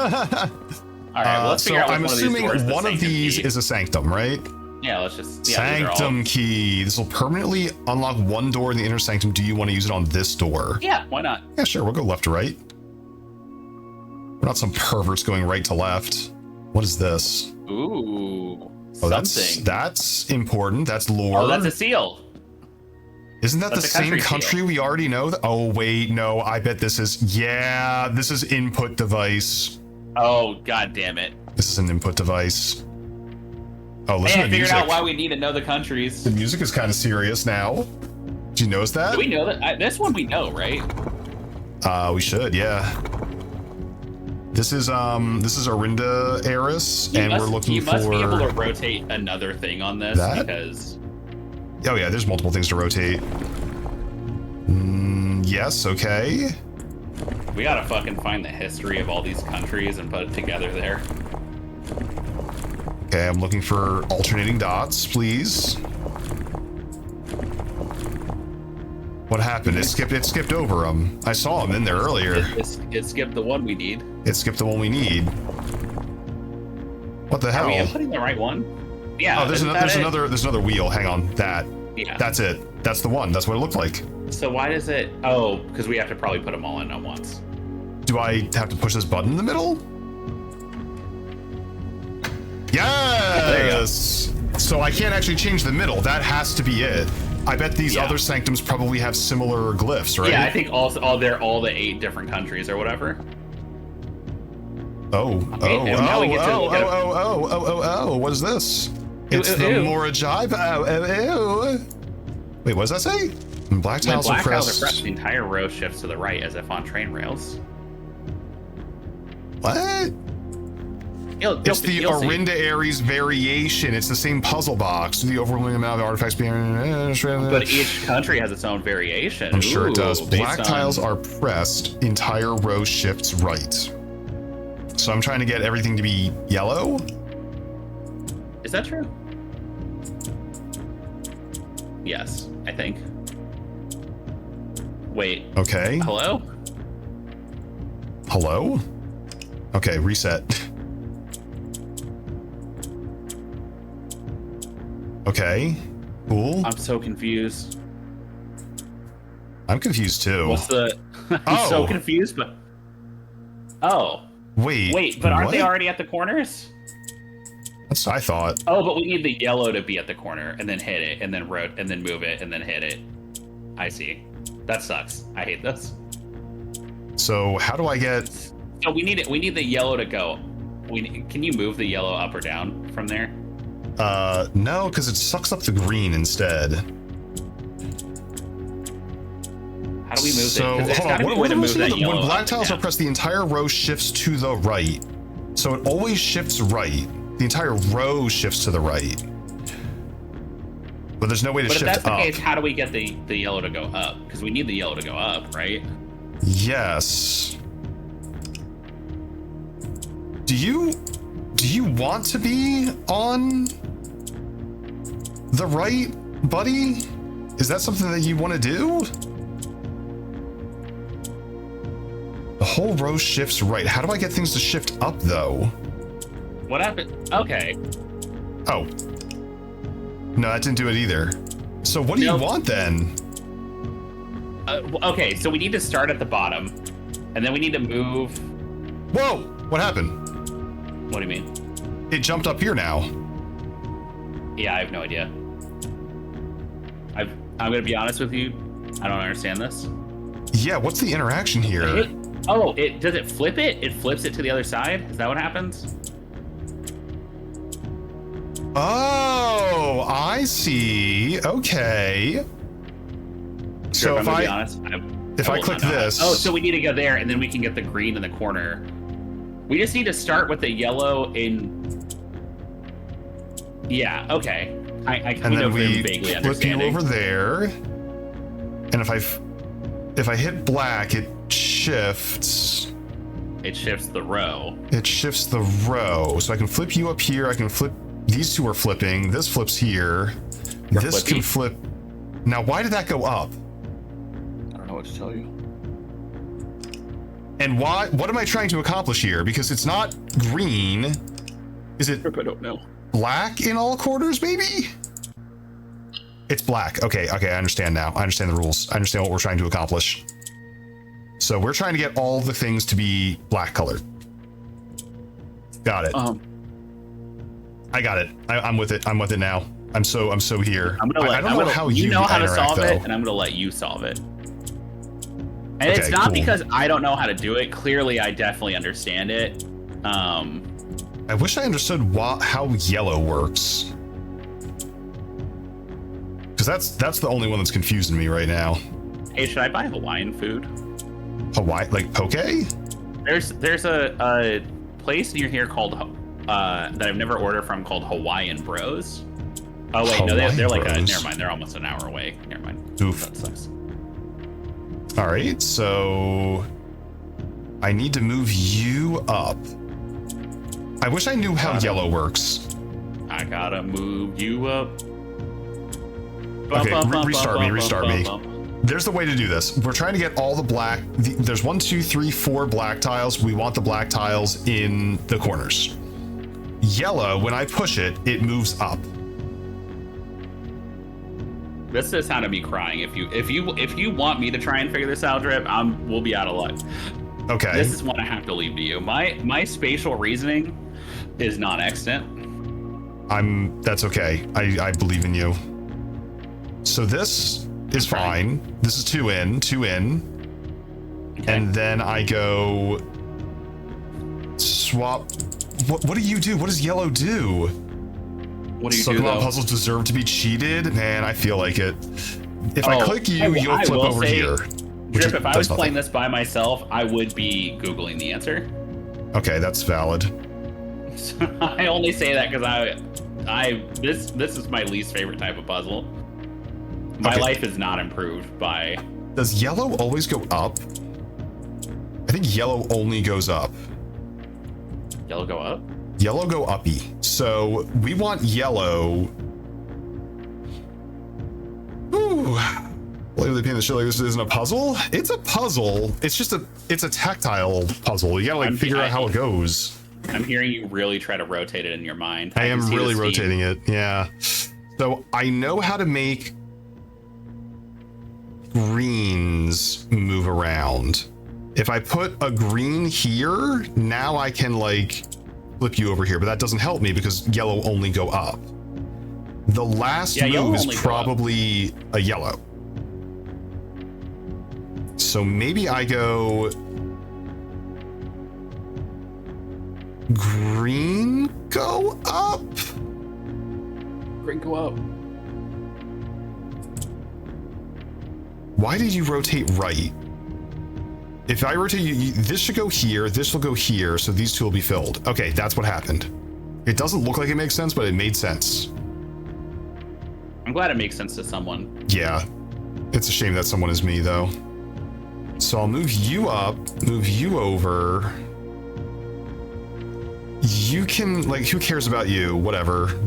right, well, let's figure out which I'm one assuming of these doors one the of sanctum these key. is a sanctum, right? Yeah, let's just Sanctum key. This will permanently unlock one door in the inner sanctum. Do you want to use it on this door? Yeah, why not? Yeah, sure. We'll go left to right. We're not some perverts going right to left. What is this? Ooh, Oh, something. that's important. That's lore. Oh, that's a seal. Isn't that That's the a same country country we already know? Oh, wait, no. I bet this is... Yeah, this is input device. Oh, god damn it. This is an input device. Oh, listen Hey, to I the figured music. out why we need to know the countries. The music is kind of serious now. Do you notice that? Do we know that? This one we know, right? We should, yeah. This is Arinda Eris, and we're looking you for... must be able to rotate another thing on this That? because... Oh yeah, there's multiple things to rotate. Yes, okay. We gotta fucking find the history of all these countries and put it together there. Okay, I'm looking for alternating dots, please. What happened? It skipped over them. I saw them in there earlier. It skipped the one we need. It skipped the one we need. What the hell? Are we inputting the right one? Yeah. Oh, there's another wheel. Hang on. Yeah. That's it. That's the one. That's what it looked like. So why does it... Oh, because we have to probably put them all in at once. Do I have to push this button in the middle? Yes! So I can't actually change the middle. That has to be it. I bet these other sanctums probably have similar glyphs, right? Yeah, I think they're all the 8 different countries or whatever. Oh, what is this? It's the Morajive. Wait, what does that say? When black tiles are pressed. the entire row shifts to the right as if on train rails. What? It's the Arinda Aries variation. It's the same puzzle box. The overwhelming amount of artifacts being... But each country has its own variation. I'm sure it does. Based Black on- tiles are pressed. Entire row shifts right. So I'm trying to get everything to be yellow. Is that true? Yes, I think. Wait. Okay. Hello? Hello? Okay, reset. Okay, cool. I'm so confused. I'm confused too. What's the... I'm so confused, but... Oh. Wait, but aren't what? they already at the corners? That's what I thought. Oh, but we need the yellow to be at the corner, and then hit it, and then move it, and then hit it. I see. That sucks. I hate this. So how do I get... So we need it. We need the yellow to go. Can you move the yellow up or down from there? No, because it sucks up the green instead. How do we move so, it? 'Cause there's hold gotta on. be a way to move that When yellow black up tiles and are pressed, the entire row shifts to the right. So it always shifts right. The entire row shifts to the right. But there's no way to But if shift that's the up. case, how do we get the yellow to go up? Because we need the yellow to go up, right? Yes. Do you want to be on the right, buddy? Is that something that you want to do? The whole row shifts right. How do I get things to shift up though? What happened? Okay. Oh. No, that didn't do it either. So what do you want then? Okay, so we need to start at the bottom, and then we need to move. Whoa! What happened? What do you mean? It jumped up here now. Yeah, I have no idea. I'm gonna be honest with you. I don't understand this. Yeah, what's the interaction here? Oh, does it flip it? It flips it to the other side? Is that what happens? Oh, I see. Okay. So if I be honest, if I click this, oh, so we need to go there, and then we can get the green in the corner. We just need to start with the yellow in. Yeah. Okay. I kind of vaguely flip you over there, and if I hit black, it shifts. It shifts the row. It shifts the row, so I can flip you up here. I can flip. These two are flipping. This flips here. This can flip. Now, why did that go up? I don't know what to tell you. And why? What am I trying to accomplish here? Because it's not green. Is it? I don't know. Black in all quarters, maybe? It's black. Okay, I understand now. I understand the rules. I understand what we're trying to accomplish. So we're trying to get all the things to be black colored. Got it. I got it. I'm with it. I'm with it now. I'm so here. I don't know how you know how to solve though. it, and I'm gonna let you solve it. And okay, it's not because I don't know how to do it. Clearly, I definitely understand it. I wish I understood how yellow works. Because that's the only one that's confusing me right now. Hey, should I buy Hawaiian food? Hawaii, like poke? There's a place near here called that I've never ordered from called Hawaiian Bros. Oh wait, no, they're like never mind. They're almost an hour away. Never mind. Oof. That sucks. All right, so I need to move you up. I wish I knew how yellow works. I gotta move you up. Okay, restart me. There's the way to do this. We're trying to get all the black. There's 1, 2, 3, 4 black tiles. We want the black tiles in the corners. Yellow, when I push it, it moves up. This is the sound of me crying. If you want me to try and figure this out, Drip, we'll be out of luck. Okay. This is one I have to leave to you. My spatial reasoning is non-extant. That's okay. I believe in you. So this is fine. This is 2 in. Okay. And then I go swap. What do you do? What does yellow do? What do you do? Pokemon puzzles deserve to be cheated? Man, I feel like it. If I click you, you'll flip over here. Drip, if I was playing this by myself, I would be Googling the answer. Okay, that's valid. I only say that because this is my least favorite type of puzzle. My life is not improved by. Does yellow always go up? I think yellow only goes up. Yellow go up? Yellow go uppy. So we want yellow. Ooh. Believe they paint the shit like this isn't a puzzle? It's a puzzle. It's just it's a tactile puzzle. You gotta figure out how it goes. I'm hearing you really try to rotate it in your mind. I am really rotating it. Yeah. So I know how to make greens move around. If I put a green here, now I can like flip you over here, but that doesn't help me because yellow only go up. The last move is probably a yellow. So maybe I go green go up? Green go up. Why did you rotate right? If I rotate you, this should go here, this will go here, so these two will be filled. Okay, that's what happened. It doesn't look like it makes sense, but it made sense. I'm glad it makes sense to someone. Yeah. It's a shame that someone is me, though. So I'll move you up, move you over. You can, like, who cares about you? Whatever.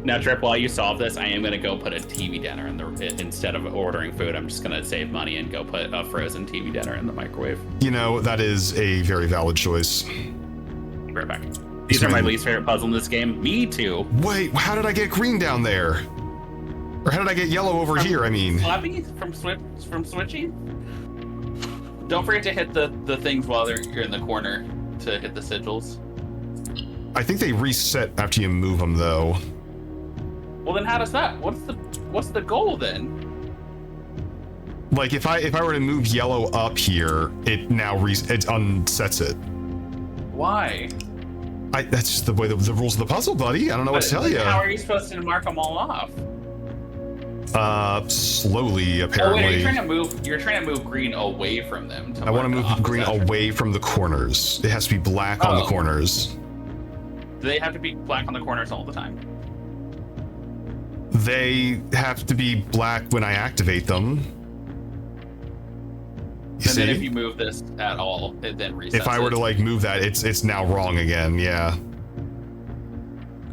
Now, Drip, while you solve this, I am going to go put a TV dinner instead of ordering food. I'm just going to save money and go put a frozen TV dinner in the microwave. You know, that is a very valid choice. Be right back. These are my least favorite puzzle in this game. Me too. Wait, how did I get green down there? Or how did I get yellow over here, I mean? From switching? Don't forget to hit the things while you're in the corner to hit the sigils. I think they reset after you move them, though. Well, then how does that? What's the goal then? Like if I were to move yellow up here, it now it unsets it. Why? That's just the way the rules of the puzzle, buddy. I don't know what to tell you. How are you supposed to mark them all off? Slowly, apparently. Oh, wait, you're trying to move green away from them. I want to move green away from the corners. It has to be black on the corners. Do they have to be black on the corners all the time? They have to be black when I activate them. Then if you move this at all, it then resets. If I were to like move that, it's now wrong again. Yeah.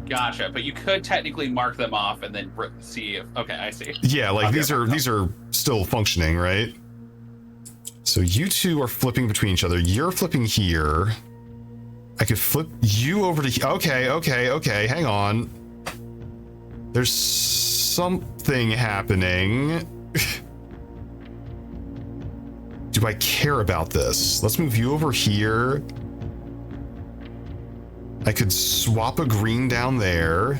Gotcha. But you could technically mark them off and then see if. Okay, I see. Yeah, like these are still functioning, right? So you two are flipping between each other. You're flipping here. I could flip you over to. Okay. Hang on. There's something happening. Do I care about this? Let's move you over here. I could swap a green down there.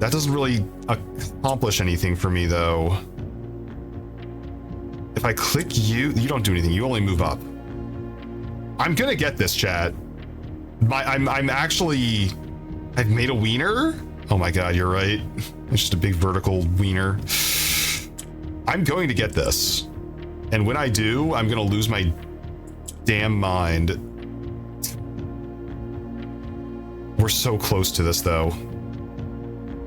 That doesn't really accomplish anything for me, though. If I click you don't do anything. You only move up. I'm gonna get this, chat. I'm actually... I've made a wiener? Oh my god, you're right. It's just a big vertical wiener. I'm going to get this. And when I do, I'm going to lose my damn mind. We're so close to this, though.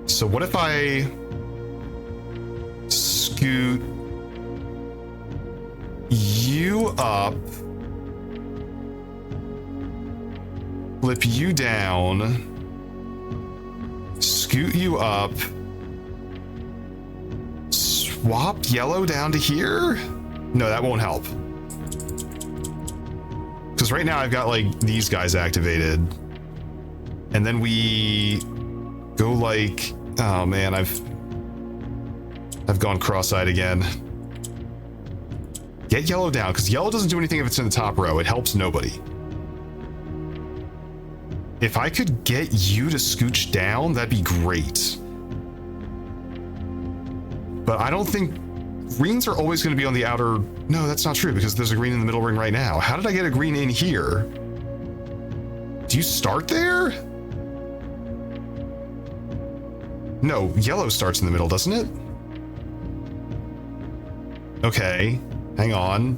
So what if I scoot you up, flip you down, scoot you up, swap yellow down to here? No, that won't help. Because right now I've got like these guys activated. And then we go like, oh man, I've gone cross-eyed again. Get yellow down, because yellow doesn't do anything if it's in the top row. It helps nobody. If I could get you to scooch down, that'd be great. But I don't think greens are always going to be on the outer. No, that's not true because there's a green in the middle ring right now. How did I get a green in here? Do you start there? No, yellow starts in the middle, doesn't it? Okay, hang on.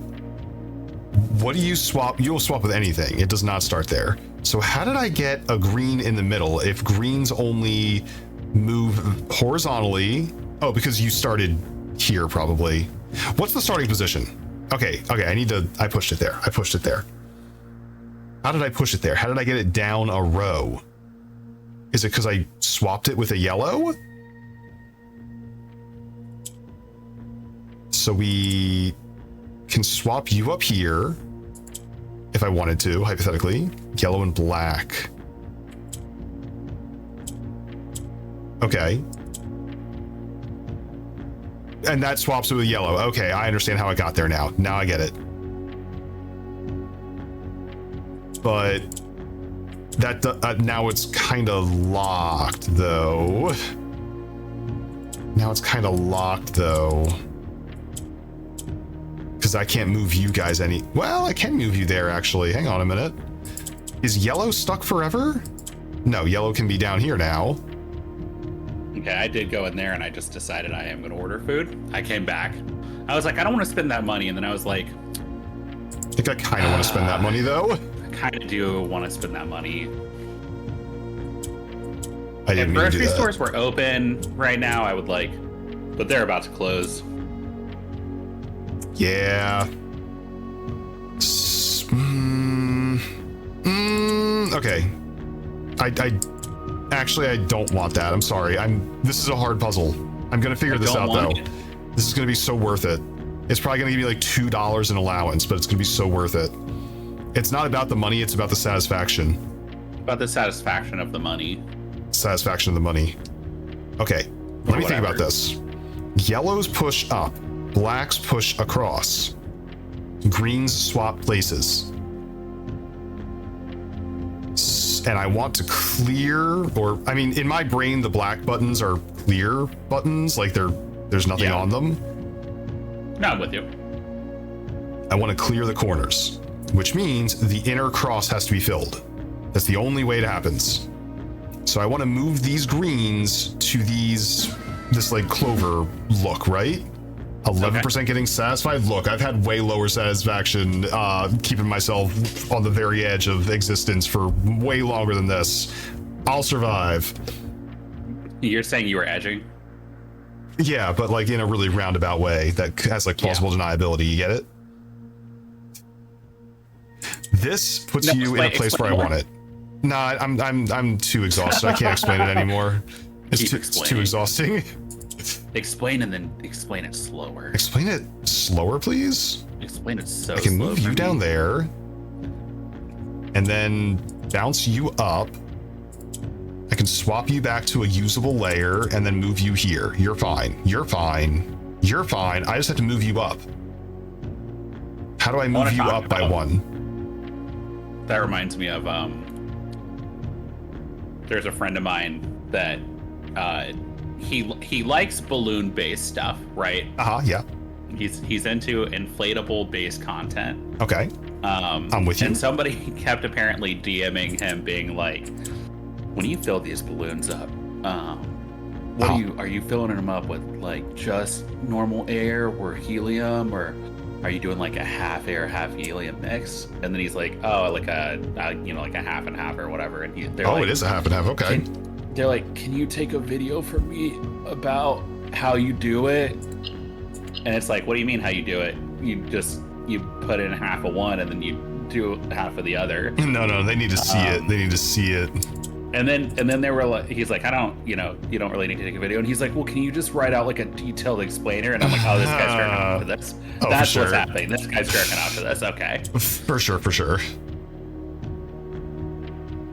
What do you swap? You'll swap with anything. It does not start there. So how did I get a green in the middle if greens only move horizontally? Oh, because you started here probably. What's the starting position? Okay, I pushed it there. How did I push it there? How did I get it down a row? Is it because I swapped it with a yellow? So we can swap you up here if I wanted to, hypothetically. Yellow and black. Okay. And that swaps it with yellow. Okay, I understand how it got there now. Now I get it. But that now it's kind of locked, though. Because I can't move you guys any... Well, I can move you there, actually. Hang on a minute. Is yellow stuck forever? No, yellow can be down here now. Okay, I did go in there and I just decided I am going to order food. I came back. I was like, I don't want to spend that money. And then I was like... I think I kind of want to spend that money, though. I kind of do want to spend that money. I didn't if mean to do that. grocery stores were open right now, I would like... But they're about to close. Yeah. Okay. I don't want that. I'm sorry. This is a hard puzzle. I'm gonna figure this out though. This is gonna be so worth it. It's probably gonna give me like $2 in allowance, but it's gonna be so worth it. It's not about the money, it's about the satisfaction. About the satisfaction of the money. Satisfaction of the money. Okay, let me think about this. Yellows push up, blacks push across. Greens swap places. And I want to clear, or I mean, in my brain, the black buttons are clear buttons, like there's nothing on them. No, I'm with you. I want to clear the corners, which means the inner cross has to be filled. That's the only way it happens. So I want to move these greens to this like clover look, right? 11% getting satisfied. Look, I've had way lower satisfaction keeping myself on the very edge of existence for way longer than this. I'll survive. You're saying you were edging? Yeah, but like in a really roundabout way that has like plausible deniability. You get it? This puts you in a place where I want it. Nah, I'm too exhausted. I can't explain it anymore. It's too exhausting. Explain and then explain it slower. Explain it slower, please. Explain it so. I can move you down there, and then bounce you up. I can swap you back to a usable layer, and then move you here. You're fine. You're fine. You're fine. I just have to move you up. How do I move you up by 1? That reminds me of there's a friend of mine that he likes balloon based stuff, right? Yeah. He's into inflatable based content. Okay. I'm with you. And somebody kept apparently DMing him being like, when you fill these balloons up, are you filling them up with like just normal air or helium, or are you doing like a half air, half helium mix? And then he's like, oh, like a like a half and half or whatever. And they're like, it is a half and half. Okay. They're like, can you take a video for me about how you do it? And it's like, what do you mean how you do it? You put in half of one and then you do half of the other. No, they need to see it. They need to see it. And then they were like, he's like, you don't really need to take a video. And he's like, well, can you just write out like a detailed explainer? And I'm like, oh, this guy's jerking off to this. That's what's happening. This guy's jerking off to this. Okay. For sure.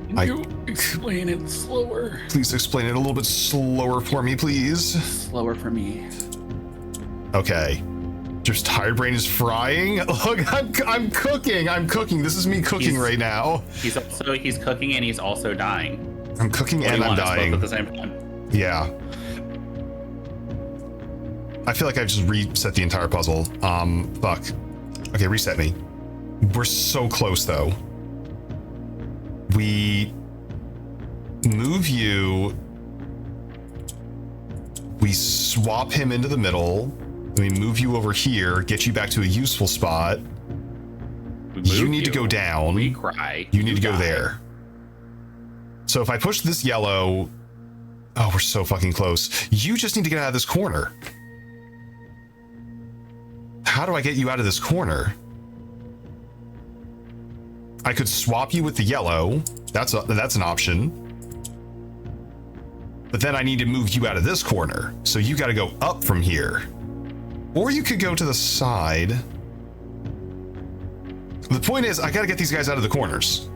Can you explain it slower? Please explain it a little bit slower for me, please. Slower for me. Okay. Just tired brain is frying. Look, I'm cooking. This is me cooking right now. He's cooking and he's also dying. I'm cooking and I'm dying at the same time. Yeah. I feel like I've just reset the entire puzzle. Fuck. Okay, reset me. We're so close though. We move you. We swap him into the middle. We move you over here, get you back to a useful spot. You need to go down. We cry. You need to go there. So if I push this yellow, oh, we're so fucking close. You just need to get out of this corner. How do I get you out of this corner? I could swap you with the yellow. That's an option. But then I need to move you out of this corner. So you got to go up from here. Or you could go to the side. The point is, I got to get these guys out of the corners.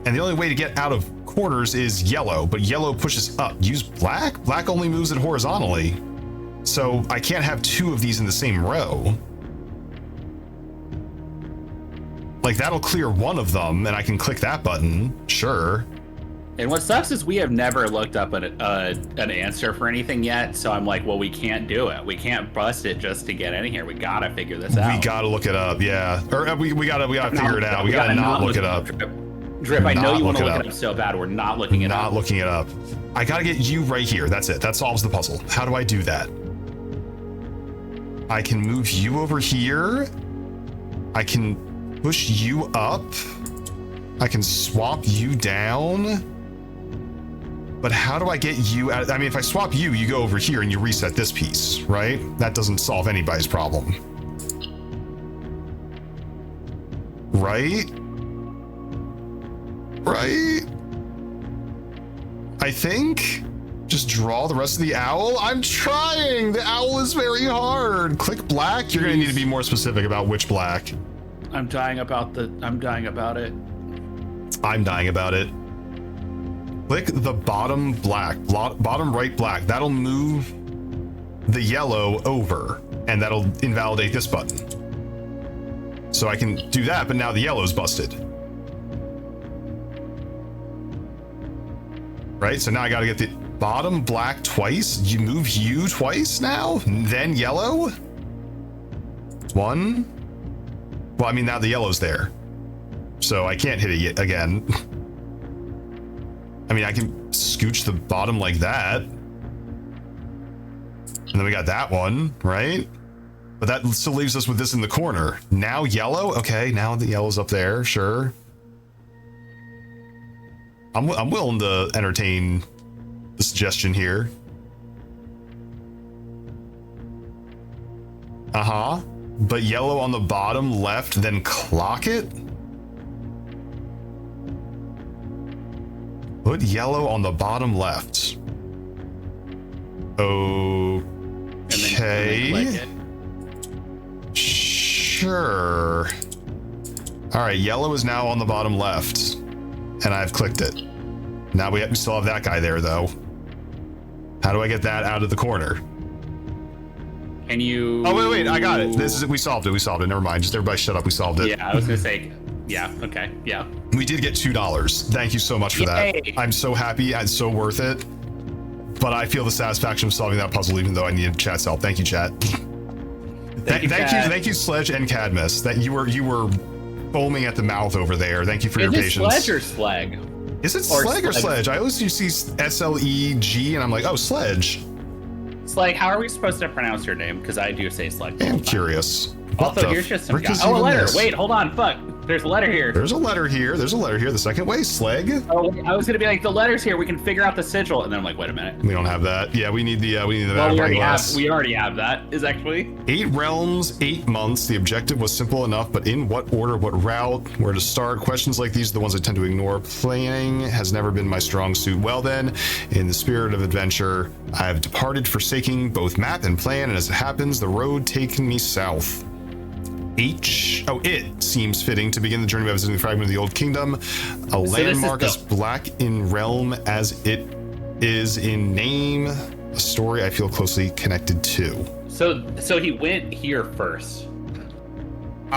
And the only way to get out of corners is yellow, but yellow pushes up. Use black? Black only moves it horizontally. So I can't have two of these in the same row. Like, that'll clear one of them, and I can click that button. Sure. And what sucks is we have never looked up an answer for anything yet. So I'm like, well, we can't do it. We can't bust it just to get in here. We gotta figure this out. We gotta look it up, yeah. Or we gotta figure it out. We gotta not look it up. Drip, I know you want to look it up so bad. We're not looking it up. Not looking it up. I gotta get you right here. That's it. That solves the puzzle. How do I do that? I can move you over here. I can push you up. I can swap you down. But how do I get you out? I mean, if I swap you, you go over here and you reset this piece, right? That doesn't solve anybody's problem. Right? Right? I think. Just draw the rest of the owl. I'm trying. The owl is very hard. Click black. You're going to need to be more specific about which black. I'm dying about it. I'm dying about it. Click the bottom black, bottom right black. That'll move the yellow over, and that'll invalidate this button. So I can do that, but now the yellow's busted. Right, so now I gotta get the bottom black twice. You move you twice now, then yellow? 1. Well, I mean, now the yellow's there. So I can't hit it yet again. I mean, I can scooch the bottom like that. And then we got that one, right? But that still leaves us with this in the corner. Now yellow? Okay, now the yellow's up there, sure. I'm willing to entertain the suggestion here. Uh-huh. But yellow on the bottom left, then clock it? Put yellow on the bottom left. Okay. And then Sure. All right, yellow is now on the bottom left, and I've clicked it. Now we still have that guy there, though. How do I get that out of the corner? Can you? Oh wait, I got it. We solved it. Never mind. Just everybody shut up. We solved it. Yeah, I was gonna say. Yeah. Okay. Yeah. We did get $2. Thank you so much for that. I'm so happy. It's so worth it. But I feel the satisfaction of solving that puzzle, even though I needed chat's help. Thank you, chat. Thank you, Sledge and Cadmus. That you were foaming at the mouth over there. Thank you for your patience. Is it Sledge or Slag? Is it Slag or Sledge? I always see SLEG, and I'm like, oh, Sledge. Slag, how are we supposed to pronounce your name? Because I do say Slag. I'm curious. Also, here's just some guy. Oh, a letter. Wait, hold on. Fuck. There's a letter here. There's a letter here. The second way, Slag. Oh, I was gonna be like, the letter's here. We can figure out the sigil, and then I'm like, wait a minute. We don't have that. Yeah, we need the well, we already have that. Is actually 8 realms, 8 months. The objective was simple enough, but in what order, what route, where to start? Questions like these are the ones I tend to ignore. Planning has never been my strong suit. Well then, in the spirit of adventure, I have departed, forsaking both map and plan, and as it happens, the road taking me south. It seems fitting to begin the journey by visiting the fragment of the old kingdom. A landmark as black in realm as it is in name. A story I feel closely connected to. So he went here first.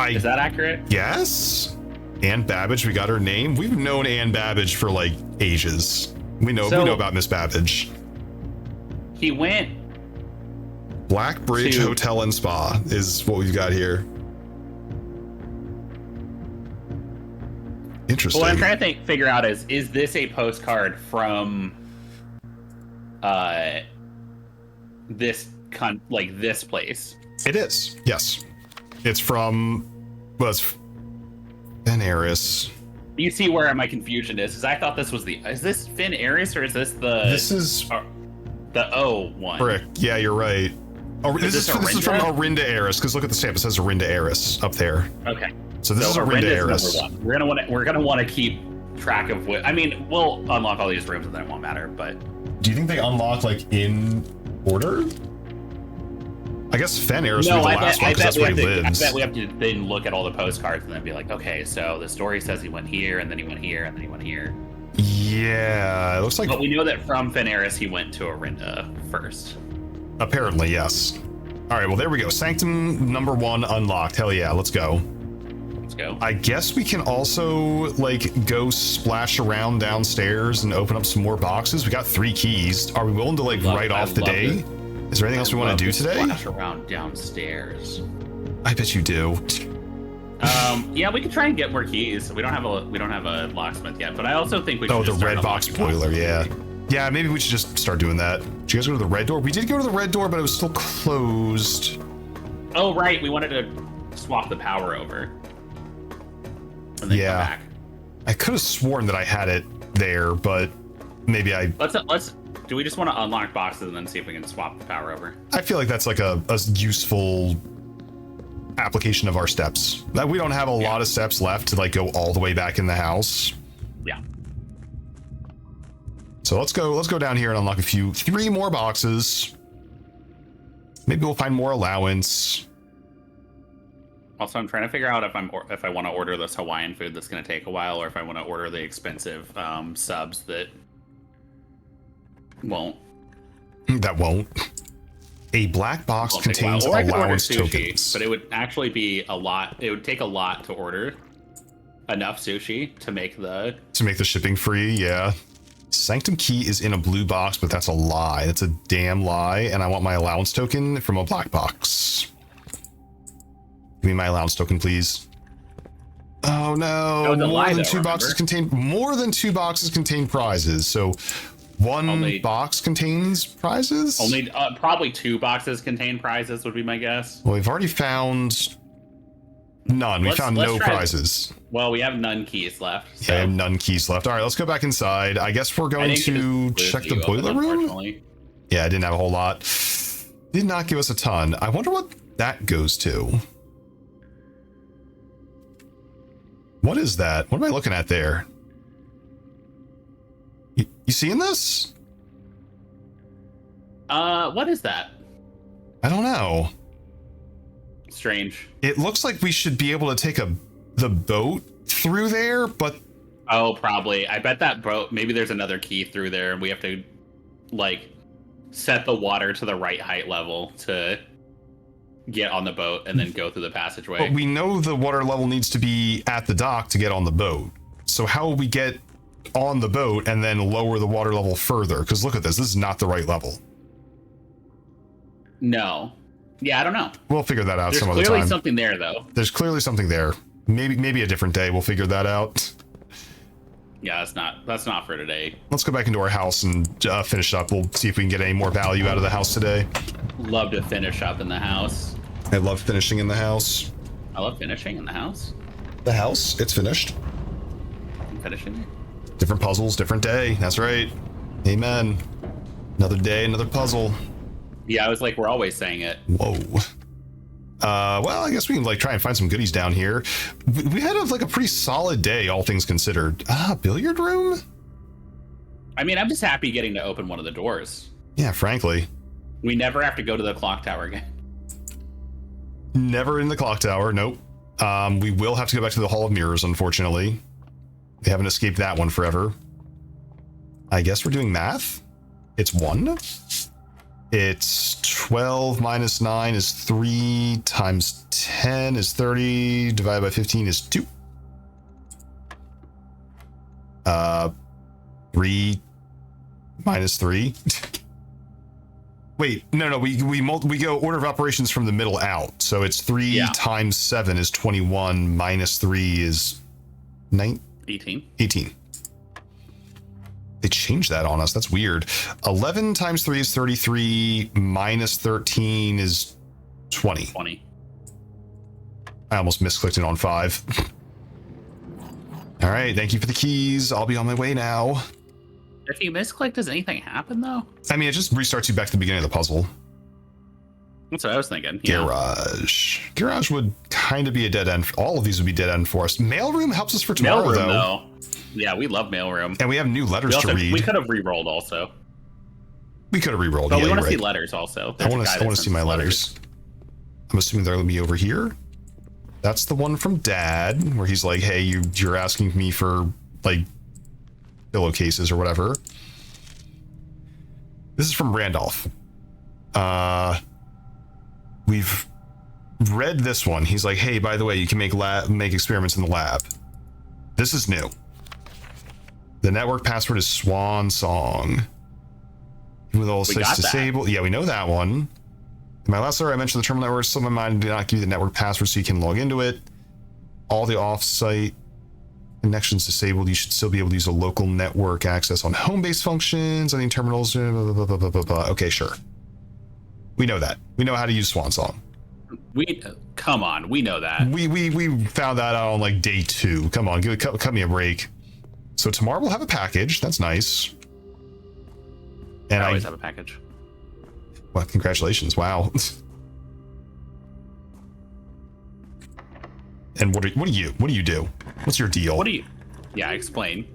Is that accurate? Yes. Anne Babbage, we got her name. We've known Anne Babbage for like ages. We know about Miss Babbage. He went. Black Bridge Hotel and Spa is what we've got here. Interesting. What I'm trying to figure out is this a postcard from this place? It is. Yes. It's from Ben Eris. You see where my confusion is? Because I thought this was is this Finn Eris or is this the? This is the O one. Correct. Yeah, you're right. Oh, this is from Orinda Eris. Because look at the stamp. It says Orinda Eris up there. Okay. So this is Orinda Eris. We're gonna want to keep track of what. I mean, we'll unlock all these rooms and then it won't matter. But do you think they unlock like in order? I guess Fen Eris would be the last one because that's where he lives. I bet we have to then look at all the postcards and then be like, okay, so the story says he went here and then he went here and then he went here. Yeah, it looks like. But we know that from Fen Eris he went to Orinda first. Apparently, yes. All right, well there we go. Sanctum number 1 unlocked. Hell yeah, let's go. Let's go. I guess we can also like go splash around downstairs and open up some more boxes. We got 3 keys. Are we willing to like write off the day? Is there anything else we want to do today? Splash around downstairs. I bet you do. Yeah, we could try and get more keys. We don't have a locksmith yet, but I also think we should. Oh, the red box boiler. Yeah. Yeah, maybe we should just start doing that. Did you guys go to the red door? We did go to the red door, but it was still closed. Oh, right. We wanted to swap the power over. And then come back. I could have sworn that I had it there, but maybe I. Let's. Do we just want to unlock boxes and then see if we can swap the power over? I feel like that's like a useful application of our steps. That we don't have a lot of steps left to like go all the way back in the house. Yeah. So let's go down here and unlock 3 more boxes. Maybe we'll find more allowance. Also, I'm trying to figure out if I want to order this Hawaiian food that's going to take a while, or if I want to order the expensive subs that won't. That won't. A black box contains allowance tokens. But it would actually be a lot. It would take a lot to order enough sushi to make the shipping free. Yeah. Sanctum key is in a blue box, but that's a lie. That's a damn lie. And I want my allowance token from a black box. Give me my allowance token, please. Oh no! More than two boxes contain prizes. So one box contains prizes. Only probably 2 boxes contain prizes would be my guess. Well, we've already found none. We found no prizes. Well, we have none keys left. So. Yeah, I have none keys left. All right, let's go back inside. I guess we're going to check the boiler room. Yeah, I didn't have a whole lot. Did not give us a ton. I wonder what that goes to. What is that? What am I looking at there? You seeing this? What is that? I don't know. Strange. It looks like we should be able to take the boat through there, but... Oh, probably. I bet that boat, maybe there's another key through there, and we have to, like, set the water to the right height level to get on the boat and then go through the passageway. But we know the water level needs to be at the dock to get on the boat. So how will we get on the boat and then lower the water level further? Because look at this. This is not the right level. No. Yeah, I don't know. We'll figure that out some other time. There's clearly something there, though. There's clearly something there. Maybe a different day we'll figure that out. Yeah, that's not for today. Let's go back into our house and finish up. We'll see if we can get any more value out of the house today. Love to finish up in the house. I love finishing in the house. I love finishing in the house. The house, it's finished. I'm finishing. Different puzzles, different day. That's right. Amen. Another day, another puzzle. Yeah, I was like, we're always saying it. Whoa. Well, I guess we can like try and find some goodies down here. We had like a pretty solid day, all things considered. Billiard room? I mean, I'm just happy getting to open one of the doors. Yeah, frankly. We never have to go to the clock tower again. Never in the clock tower, nope. We will have to go back to the Hall of Mirrors, unfortunately. We haven't escaped that one forever. I guess we're doing math. It's 1. It's 12 minus 9 is 3 times 10 is 30 divided by 15 is 2. 3 minus 3. Wait, no, we go order of operations from the middle out. So it's 3 times 7 is 21 minus 3 is 18. They changed that on us. That's weird. 11 times 3 is 33 minus 13 is 20. I almost misclicked it on 5. All right, thank you for the keys. I'll be on my way now. If you misclick, does anything happen though? I mean, it just restarts you back to the beginning of the puzzle. That's what I was thinking. Garage. Garage would kind of be a dead end. All of these would be dead end for us. Mailroom helps us for tomorrow, though. Yeah, we love mailroom. And we have new letters to read. We could have re-rolled also. We could have re-rolled. But we want to see letters also. I want to see my letters. I'm assuming they're going to be over here. That's the one from Dad, where he's like, hey, you're asking me for, like, pillowcases or whatever. This is from Randolph. We've read this one. He's like, hey, by the way, you can make experiments in the lab. This is new. The network password is Swan Song. With all sites disabled. Yeah, we know that one. In my last letter, I mentioned the terminal network. Some of mine did not give you the network password so you can log into it. All the off-site connections disabled. You should still be able to use a local network access on home-based functions, on the terminals. Blah, blah, blah, blah, blah, blah. Okay, sure. We know that. We know how to use Swan Song. Come on, we know that. We found that out on like day 2. Come on, cut me a break. So tomorrow we'll have a package. That's nice. And I always have a package. Well, congratulations! Wow. And what do you do? What's your deal? Yeah, explain.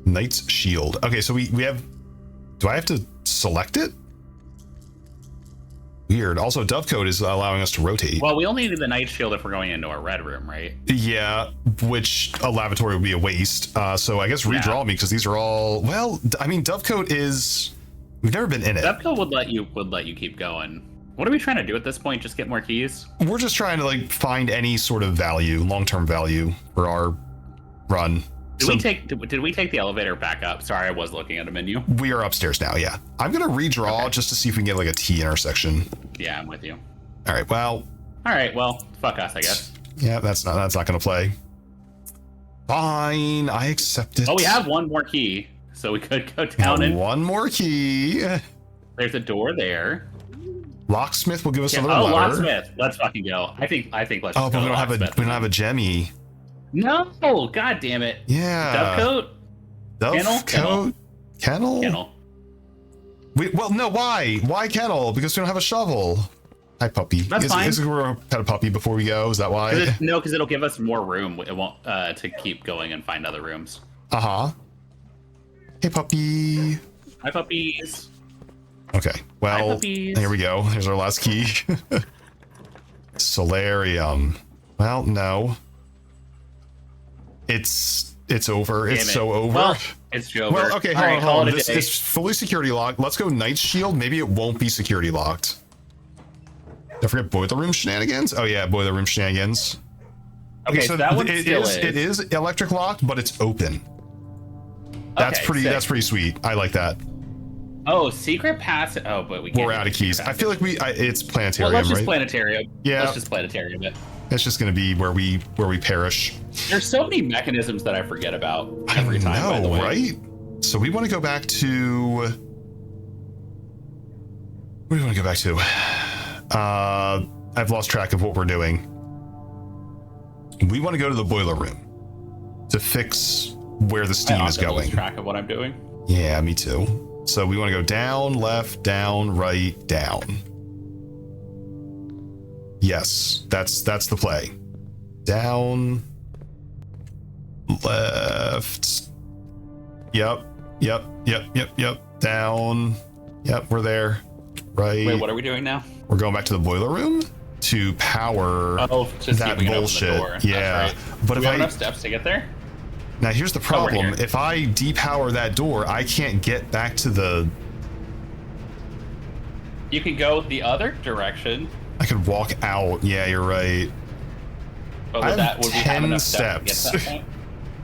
Knight's Shield. Okay, so we have. Do I have to select it? Weird. Also, Dovecode is allowing us to rotate. Well, we only need the Night Shield if we're going into a red room, right? Yeah, which a lavatory would be a waste. So I guess redraw me because these are all. Well, I mean, Dovecode is. We've never been in it. Dovecode would let you keep going. What are we trying to do at this point? Just get more keys? We're just trying to like find any sort of value, long-term value for our run. Did we take the elevator back up? Sorry, I was looking at a menu. We are upstairs now, yeah. I'm gonna redraw just to see if we can get like a T intersection. Yeah, I'm with you. All right, well, All right, well, fuck us, I guess. Yeah, that's not gonna play. Fine, I accept it. Oh, we have one more key, so we could go down and one more key. there's a door there. Locksmith will give us another oh, lever. locksmith. Let's fucking go. I think let's just but go we to don't have a gemmy. No, god damn it. Yeah. Dovecoat? Kennel? No, why? Why kennel? Because we don't have a shovel. Hi, puppy. That's fine. Is we're pet a puppy before we go? Is that why? No, because it'll give us more room. It won't to keep going and find other rooms. Uh-huh. Hey, puppy. Hi, puppies. Okay, well, Hi, puppies. here we go. Here's our last key. Solarium. Well, no. It's over. It's so over. Well, it's over. Well, okay, All right, hold on. This It's fully security locked. Let's go Night Shield. Maybe it won't be security locked. Don't forget boiler room shenanigans. Oh yeah, boiler room shenanigans. Okay, so that one it is electric locked, but it's open. That's Okay, pretty. sick. That's pretty sweet. I like that. Oh, secret pass. Oh, but we can't. We're out of keys. I feel like it's planetarium, Well, let's just right? planetarium. Yeah. Let's just planetarium it. It's just gonna be where we perish. There's so many mechanisms that I forget about every time. By the way. Right? So we want to go back to. What do we want to go back to? I've lost track of what we're doing. We want to go to the boiler room to fix where the steam is going. I lost track of what I'm doing. Yeah, me too. So we want to go down, left, down, right, down. Yes, that's the play. Down, left. Yep. Down. Yep, we're there. Right. Wait, what are we doing now? We're going back to the boiler room to power that bullshit. Yeah. Right. But Do we have enough steps to get there? Now here's the problem. here. If I depower that door, I can't get back to the. You can go the other direction. I could walk out. Yeah, you're right. But I have would we have 10 enough steps. to get to that point?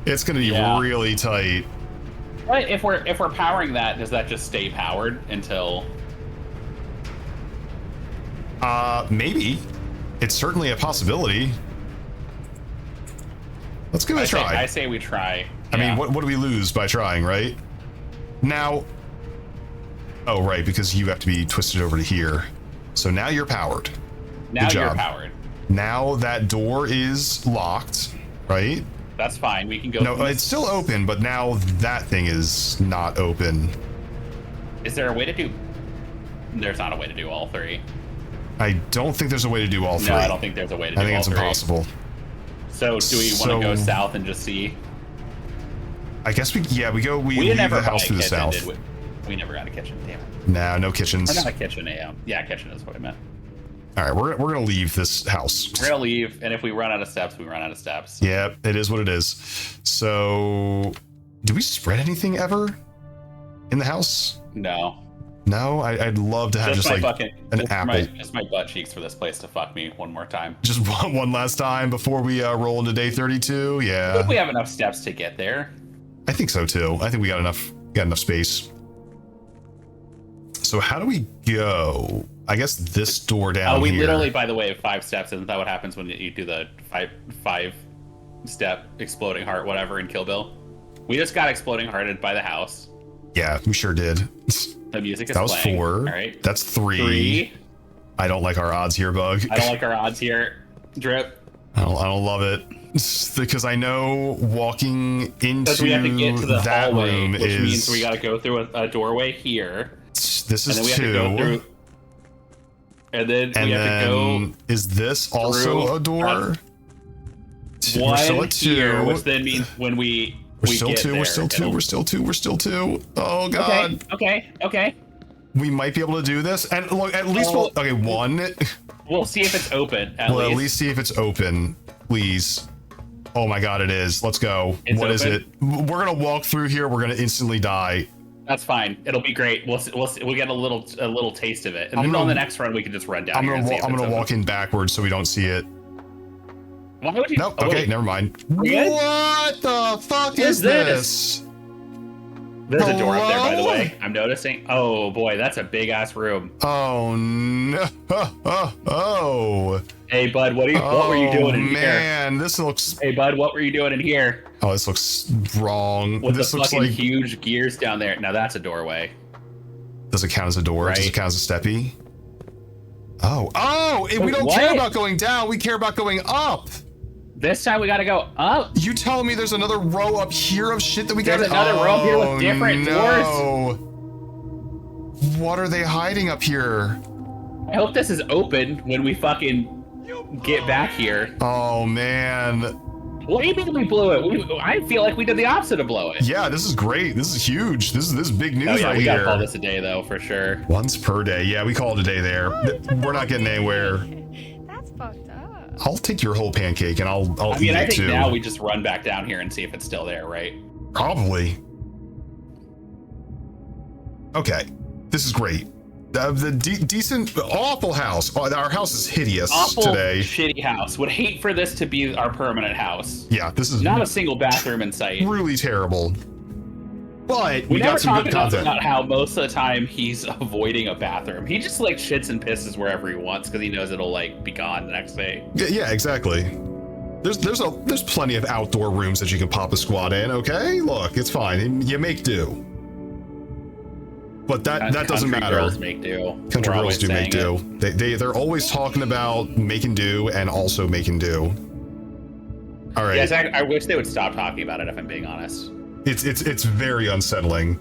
It's gonna be really tight. But if we're powering that, does that just stay powered until? Maybe. It's certainly a possibility. Let's give it a try. I say we try. I mean, what do we lose by trying, right? Now. Oh, right, because you have to be twisted over to here. So now you're powered. Now Good you're job. powered. Now that door is locked, right? That's fine. We can go. No, it's still open, but now that thing is not open. Is there a way to do? There's not a way to do all three. I don't think there's a way to do all three. No, I don't think there's a way to do all three. I think it's impossible. So do we want to go south and just see? I guess we leave the house through the south. We never got a kitchen, damn it. Nah, no kitchens. Or not a kitchen, yeah, kitchen is what I meant. All right, we're gonna leave this house. We're gonna leave, and if we run out of steps, we run out of steps. Yeah, it is what it is. So, do we spread anything ever in the house? No. No, I'd love to have just like an apple. Just my butt cheeks for this place to fuck me one more time. Just one last time before we roll into day 32. Yeah. I think we have enough steps to get there. I think so too. I think we got enough space. So how do we go? I guess this door down here. We literally, by the way, have 5 steps. Isn't that what happens when you do the five step exploding heart, whatever, in Kill Bill? We just got exploding hearted by the house. Yeah, we sure did. The music is that was playing. 4. All right. That's 3. I don't like our odds here, Bug. I don't like our odds here. Drip. I don't love it. Because I know walking into we have to get to the that hallway, room which means we got to go through a doorway here. This is and then we 2. Have to go through, and then we have to go. Is this also a door? One we're still at 2. here, which then means when we still get 2. there, We're still 2. We're still 2. We're still 2. Oh god. Okay. We might be able to do this, and look, at least we'll. Okay, 1. We'll see if it's open. At least see if it's open, please. Oh my god, it is. Let's go. What is it? We're gonna walk through here. We're gonna instantly die. That's fine. It'll be great. We'll get a little taste of it, and then on the next run we can just run down. I'm gonna walk in backwards so we don't see it. Why would you? Nope. Okay, never mind. What the fuck is this? There's a door up there, by the way. I'm noticing. Oh boy, that's a big ass room. Oh no! Oh. Hey, bud, what were you doing in here? Man, this looks. Hey, bud, what were you doing in here? Oh, this looks wrong. With this the looks fucking like. huge gears down there. Now that's a doorway. Does it count as a door? Right. Does it count as a steppy? Oh! We don't What? care about going down. We care about going up. This time we gotta go up. You telling me there's another row up here of shit that we got? There's another row up here with different doors. What are they hiding up here? I hope this is open when we fucking get back here. Oh man. What do you mean we blew it? I feel like we did the opposite of blow it. Yeah, this is great. This is huge. This is big news Oh yeah, right we here. gotta call this a day though, for sure. Once per day. Yeah, we call it a day there. We're not getting anywhere. That's fucked up. I'll take your whole pancake and I'll I mean, eat I it think too. now we just run back down here and see if it's still there, right? Probably. Okay, this is great. Decent, awful house. Oh, our house is hideous Awful, today. shitty house. Would hate for this to be our permanent house. Yeah, this is Not a single bathroom in sight. really terrible. But We we never got some talk good enough content. about how most of the time he's avoiding a bathroom. He just like shits and pisses wherever he wants because he knows it'll like be gone the next day. Yeah, exactly. There's plenty of outdoor rooms that you can pop a squat in. Okay, look, it's fine. You make do. But that doesn't Country matter. Girls make do. Country We're girls always do make saying do. They're always talking about making do and also making do. All right. Yes, I wish they would stop talking about it. If I'm being honest, It's very unsettling.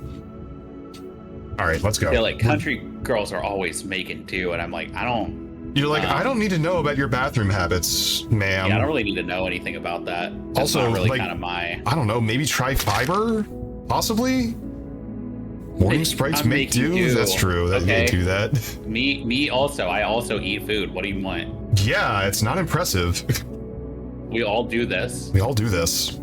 All right, let's go. I feel like country girls are always making do, and I'm like, I don't. You're like, I don't need to know about your bathroom habits, ma'am. Yeah, I don't really need to know anything about that. That's Also, not really like, kind of my. I don't know, maybe try fiber? Possibly? Morning sprites I'm make making do? do, That's true. That okay? They do that. Me also. I also eat food. What do you want? Yeah, it's not impressive. We all do this. We all do this.